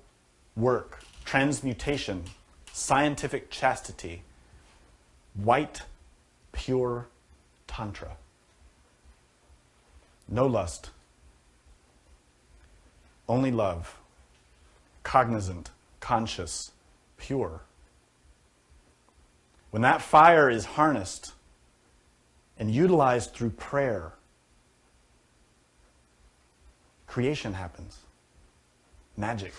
work, transmutation, scientific chastity, white, pure tantra. No lust, only love, cognizant, conscious, pure. When that fire is harnessed and utilized through prayer, creation happens. Magic.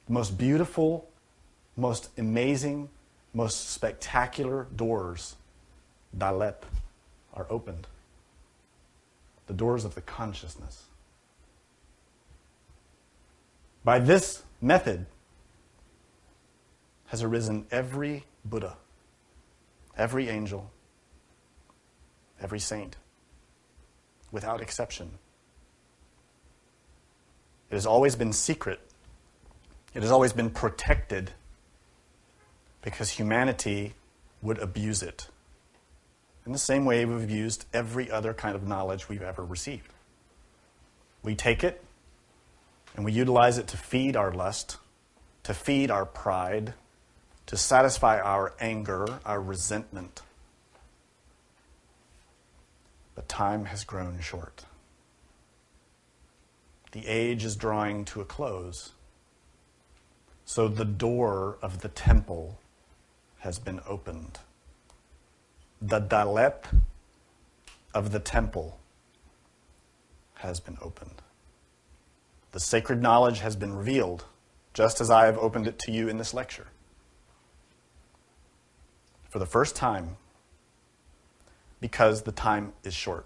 The most beautiful, most amazing, most spectacular doors, Daleth, are opened. The doors of the consciousness. By this method has arisen every Buddha, every angel, every saint, without exception. It has always been secret. It has always been protected because humanity would abuse it. In the same way we've used every other kind of knowledge we've ever received. We take it and we utilize it to feed our lust, to feed our pride, to satisfy our anger, our resentment. But time has grown short. The age is drawing to a close. So the door of the temple has been opened. The Daleth of the temple has been opened. The sacred knowledge has been revealed, just as I have opened it to you in this lecture. For the first time, because the time is short.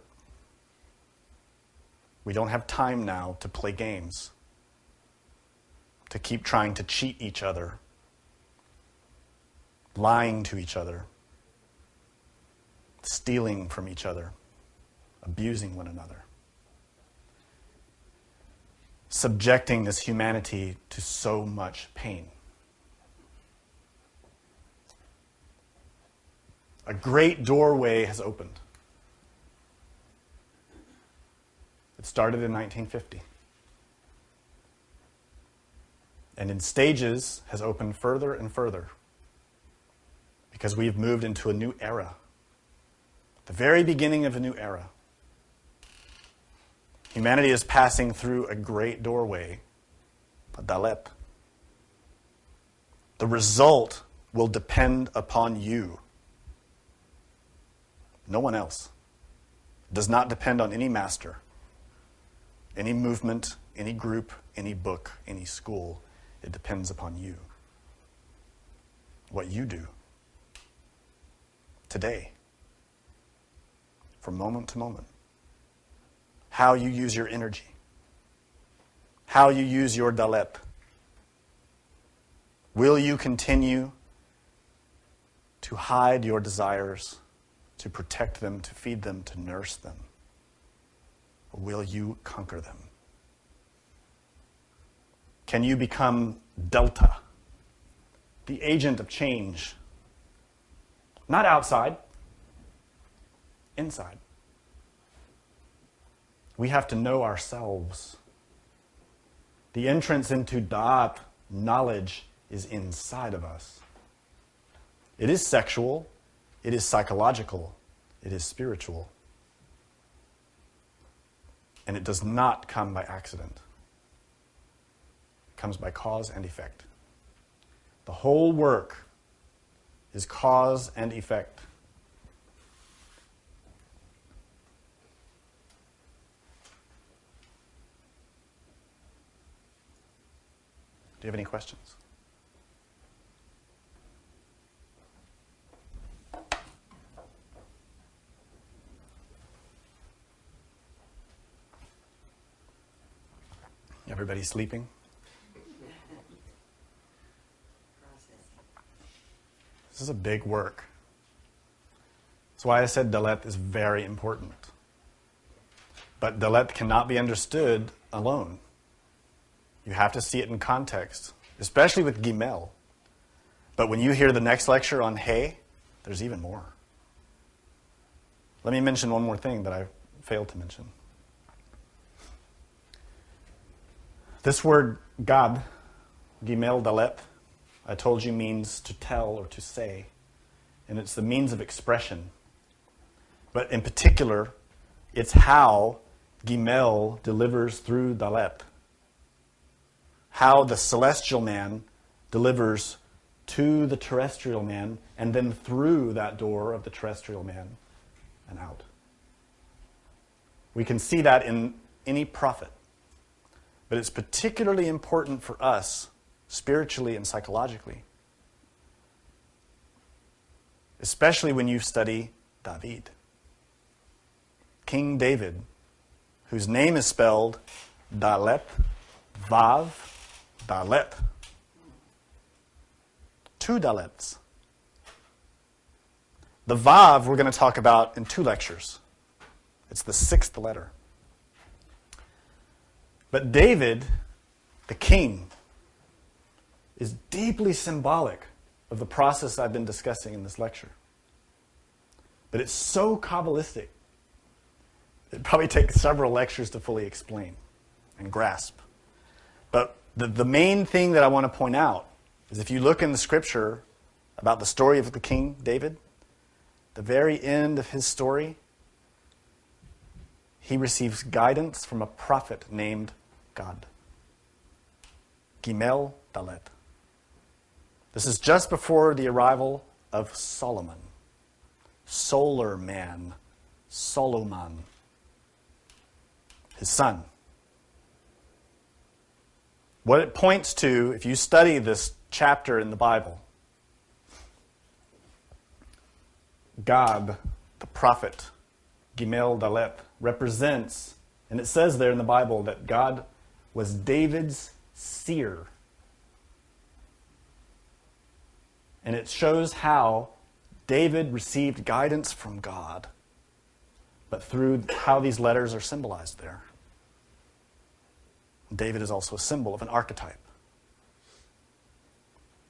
We don't have time now to play games, to keep trying to cheat each other, lying to each other, stealing from each other, abusing one another, subjecting this humanity to so much pain. A great doorway has opened. It started in 1950. And in stages has opened further and further because we've moved into a new era. The very beginning of a new era. Humanity is passing through a great doorway, a Daleth. The result will depend upon you. No one else. It does not depend on any master, any movement, any group, any book, any school. It depends upon you. What you do today, from moment to moment. How you use your energy. How you use your Daleth. Will you continue to hide your desires, to protect them, to feed them, to nurse them? Or will you conquer them? Can you become Delta, the agent of change? Not outside, inside. We have to know ourselves. The entrance into Da'at, knowledge, is inside of us. It is sexual, it is psychological, it is spiritual. And it does not come by accident. It comes by cause and effect. The whole work is cause and effect. Do you have any questions? Everybody sleeping? This is a big work. That's why I said Daleth is very important. But Daleth cannot be understood alone. You have to see it in context, especially with Gimel. But when you hear the next lecture on Hay, there's even more. Let me mention one more thing that I failed to mention. This word Gad, Gimel Daleth, I told you means to tell or to say. And it's the means of expression. But in particular, it's how Gimel delivers through Daleth. How the celestial man delivers to the terrestrial man and then through that door of the terrestrial man and out. We can see that in any prophet. But it's particularly important for us, spiritually and psychologically. Especially when you study David. King David, whose name is spelled Daleth, Vav, Daleth. Two Daleths. The Vav we're going to talk about in 2 lectures. It's the 6th letter. But David, the king, is deeply symbolic of the process I've been discussing in this lecture. But it's so Kabbalistic, it probably takes several lectures to fully explain and grasp. But the main thing that I want to point out is if you look in the scripture about the story of the king David, the very end of his story, he receives guidance from a prophet named God. Gimel Daleth. This is just before the arrival of Solomon. Solar man. Solomon. His son. What it points to, if you study this chapter in the Bible, God, the prophet, Gimel Daleth, represents, and it says there in the Bible that God was David's seer. And it shows how David received guidance from God, but through how these letters are symbolized there. David is also a symbol of an archetype.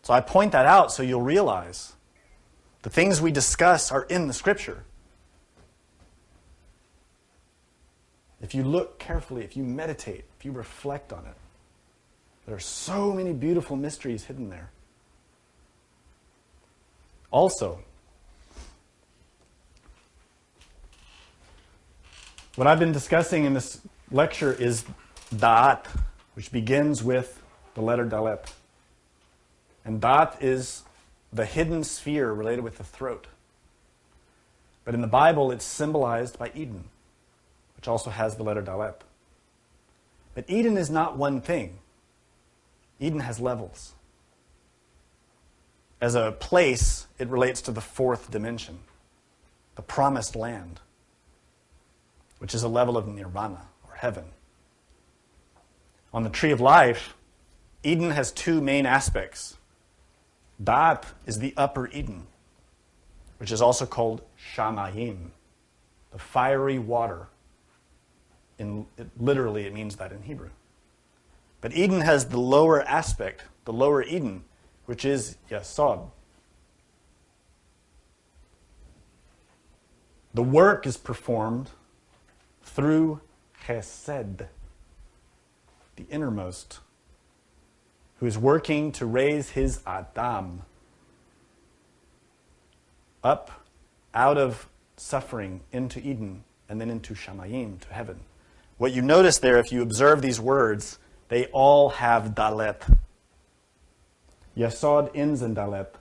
So I point that out so you'll realize the things we discuss are in the scripture. If you look carefully, if you meditate, if you reflect on it, there are so many beautiful mysteries hidden there. Also, what I've been discussing in this lecture is Da'at, which begins with the letter Daleth. And Da'at is the hidden sphere related with the throat. But in the Bible, it's symbolized by Eden, which also has the letter Daleth. But Eden is not one thing. Eden has levels. As a place, it relates to the fourth dimension, the promised land, which is a level of nirvana, or heaven. On the tree of life, Eden has two main aspects. Da'at is the upper Eden, which is also called Shamayim, the fiery water. Literally, it means that in Hebrew. But Eden has the lower aspect, the lower Eden, which is Yesod. The work is performed through Chesed, the innermost, who is working to raise his Adam up out of suffering into Eden and then into Shamayim, to heaven. What you notice there, if you observe these words, they all have Daleth. Yesod ends in Daleth.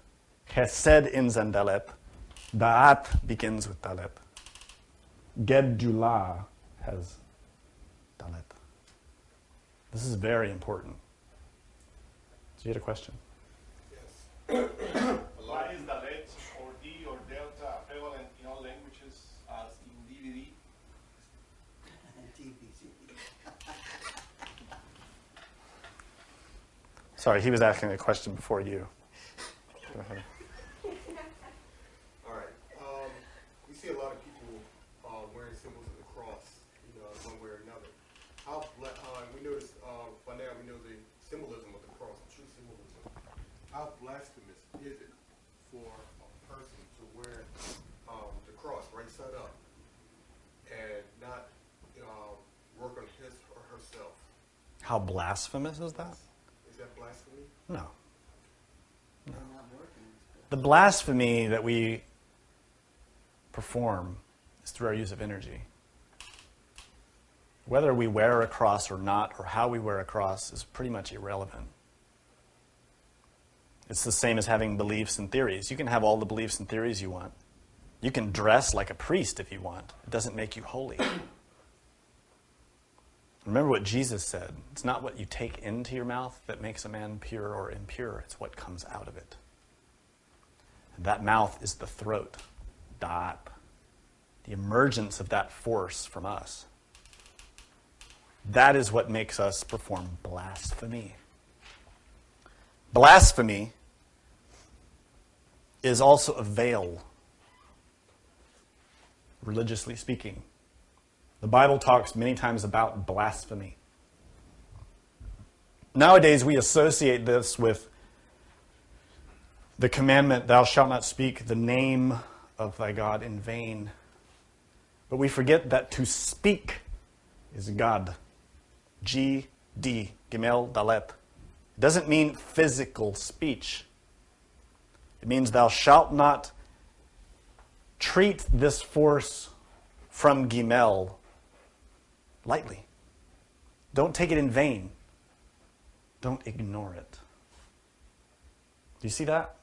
Chesed ends in Daleth. Da'at begins with Daleth. Gedulah has Daleth. This is very important. So you had a question? Yes. Why is Daleth or D or Delta prevalent in all languages as in DVD? Sorry, he was asking a question before you. Go ahead. All right. We see a lot of people wearing symbols of the cross, one way or another. We notice by now we know the symbolism of the cross, the true symbolism. How blasphemous is it for a person to wear the cross right side up and not work on his or herself? How blasphemous is that? Is that blasphemy? No. The blasphemy that we perform is through our use of energy. Whether we wear a cross or not, or how we wear a cross, is pretty much irrelevant. It's the same as having beliefs and theories. You can have all the beliefs and theories you want. You can dress like a priest if you want. It doesn't make you holy. Remember what Jesus said. It's not what you take into your mouth that makes a man pure or impure. It's what comes out of it. And that mouth is the throat, Da'at, the emergence of that force from us. That is what makes us perform blasphemy. Blasphemy is also a veil, religiously speaking. The Bible talks many times about blasphemy. Nowadays, we associate this with the commandment, thou shalt not speak the name of thy God in vain. But we forget that to speak is God. G-D, Gimel Daleth. It doesn't mean physical speech. It means thou shalt not treat this force from Gimel lightly. Don't take it in vain. Don't ignore it. Do you see that?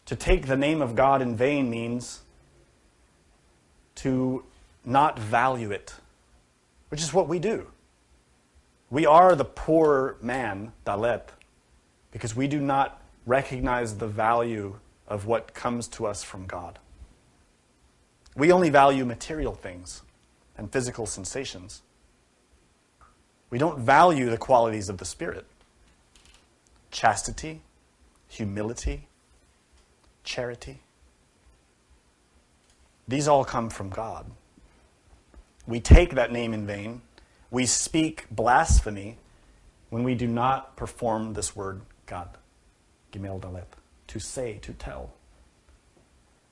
To take the name of God in vain means to not value it, which is what we do. We are the poor man, Daleth, because we do not recognize the value of what comes to us from God. We only value material things and physical sensations. We don't value the qualities of the Spirit. Chastity, humility, charity. These all come from God. We take that name in vain. We speak blasphemy when we do not perform this word, God, Gimel Daleth, to say, to tell.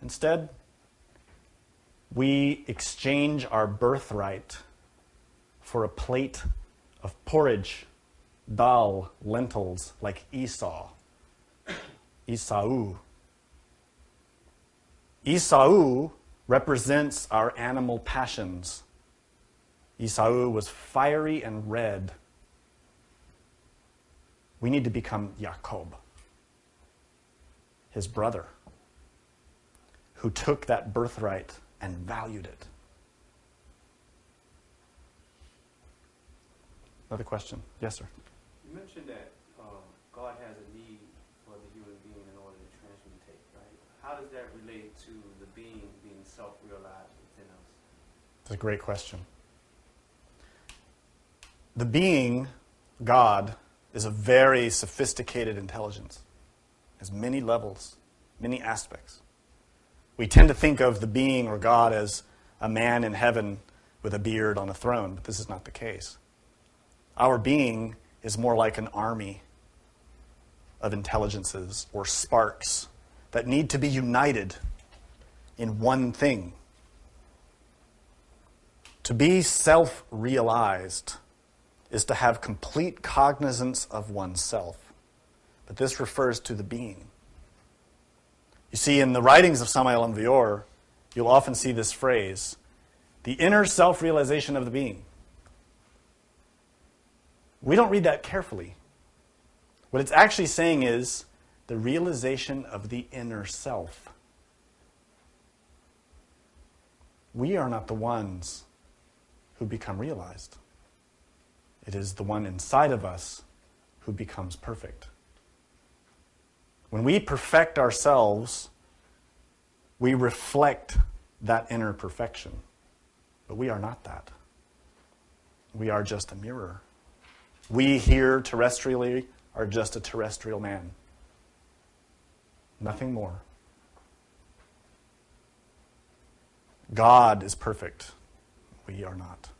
Instead, we exchange our birthright for a plate of porridge, dal, lentils, like Esau. Esau. Esau represents our animal passions. Esau was fiery and red. We need to become Jacob, his brother, who took that birthright and valued it. Another question? Yes, sir. You mentioned that God has a need for the human being in order to transmutate, right? How does that relate to the being self-realized within us? That's a great question. The being, God, is a very sophisticated intelligence. It has many levels, many aspects. We tend to think of the being or God as a man in heaven with a beard on a throne, but this is not the case. Our being is more like an army of intelligences or sparks that need to be united in one thing. To be self-realized is to have complete cognizance of oneself. But this refers to the being. You see, in the writings of Samael Aun Weor, you'll often see this phrase, the inner self-realization of the being. We don't read that carefully. What it's actually saying is the realization of the inner self. We are not the ones who become realized. It is the one inside of us who becomes perfect. When we perfect ourselves, we reflect that inner perfection. But we are not that. We are just a mirror. We here terrestrially are just a terrestrial man. Nothing more. God is perfect. We are not.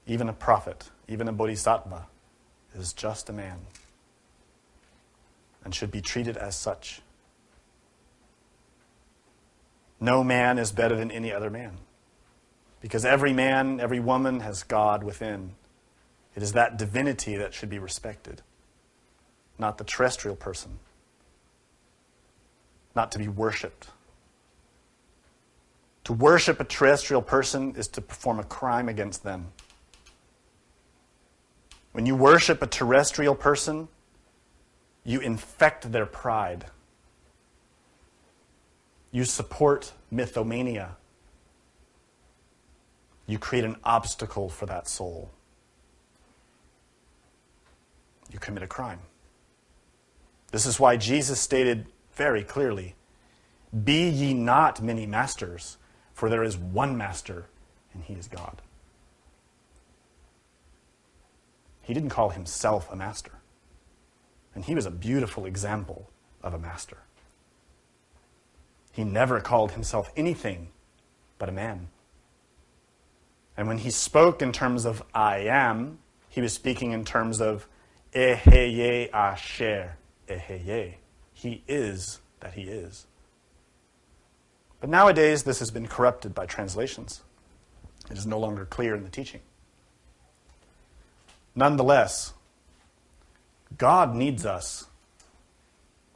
Even a prophet, even a bodhisattva, is just a man and should be treated as such. No man is better than any other man, because every man, every woman has God within. It is that divinity that should be respected, not the terrestrial person, not to be worshipped. To worship a terrestrial person is to perform a crime against them. When you worship a terrestrial person, you infect their pride. You support mythomania. You create an obstacle for that soul. You commit a crime. This is why Jesus stated very clearly, "Be ye not many masters, for there is one master, and he is God." He didn't call himself a master. And he was a beautiful example of a master. He never called himself anything but a man. And when he spoke in terms of I am, he was speaking in terms of Eheye Asher Eheye. He is that he is. But nowadays, this has been corrupted by translations. It is no longer clear in the teaching. Nonetheless, God needs us.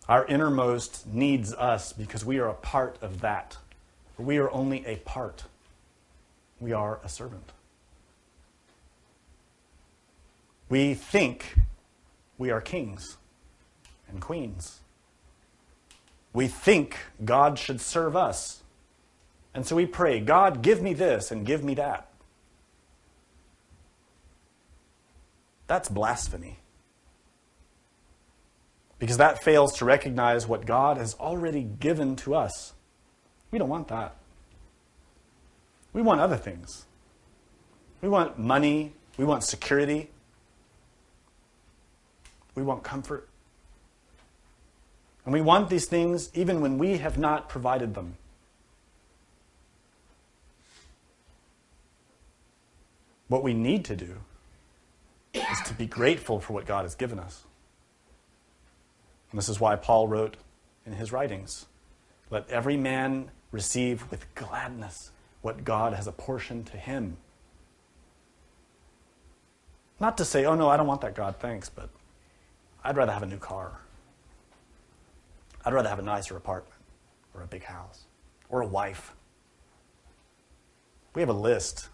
Our innermost needs us because we are a part of that. We are only a part. We are a servant. We think we are kings and queens. We think God should serve us. And so we pray, God, give me this and give me that. That's blasphemy. Because that fails to recognize what God has already given to us. We don't want that. We want other things. We want money. We want security. We want comfort. And we want these things even when we have not provided them. What we need to do is to be grateful for what God has given us. And this is why Paul wrote in his writings, "Let every man receive with gladness what God has apportioned to him." Not to say, "Oh no, I don't want that, God, thanks, but I'd rather have a new car. I'd rather have a nicer apartment or a big house or a wife." We have a list.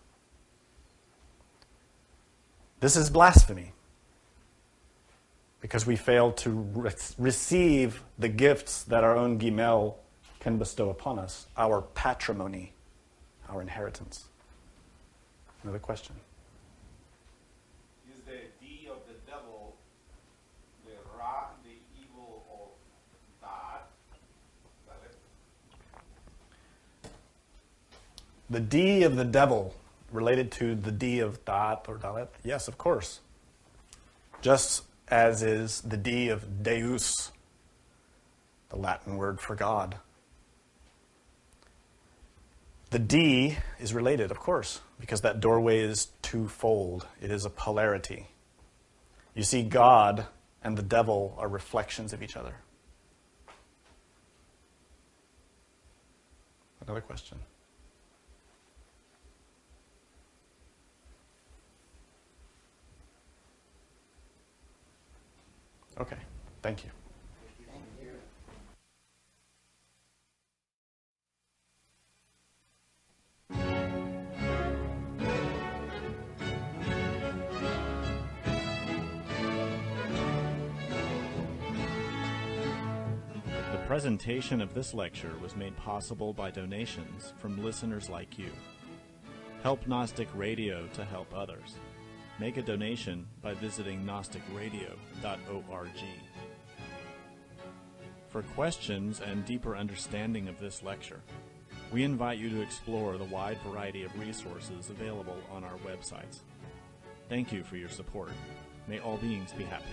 This is blasphemy because we fail to receive the gifts that our own Gimel can bestow upon us, our patrimony, our inheritance. Another question. Is the D of the devil the Ra, the evil of Daleth? The D of the devil related to the D of Da'at or Daleth? Yes, of course. Just as is the D of Deus, the Latin word for God. The D is related, of course, because that doorway is twofold. It is a polarity. You see, God and the devil are reflections of each other. Another question. Okay, thank you. The presentation of this lecture was made possible by donations from listeners like you. Help Gnostic Radio to help others. Make a donation by visiting gnosticradio.org. For questions and deeper understanding of this lecture, we invite you to explore the wide variety of resources available on our websites. Thank you for your support. May all beings be happy.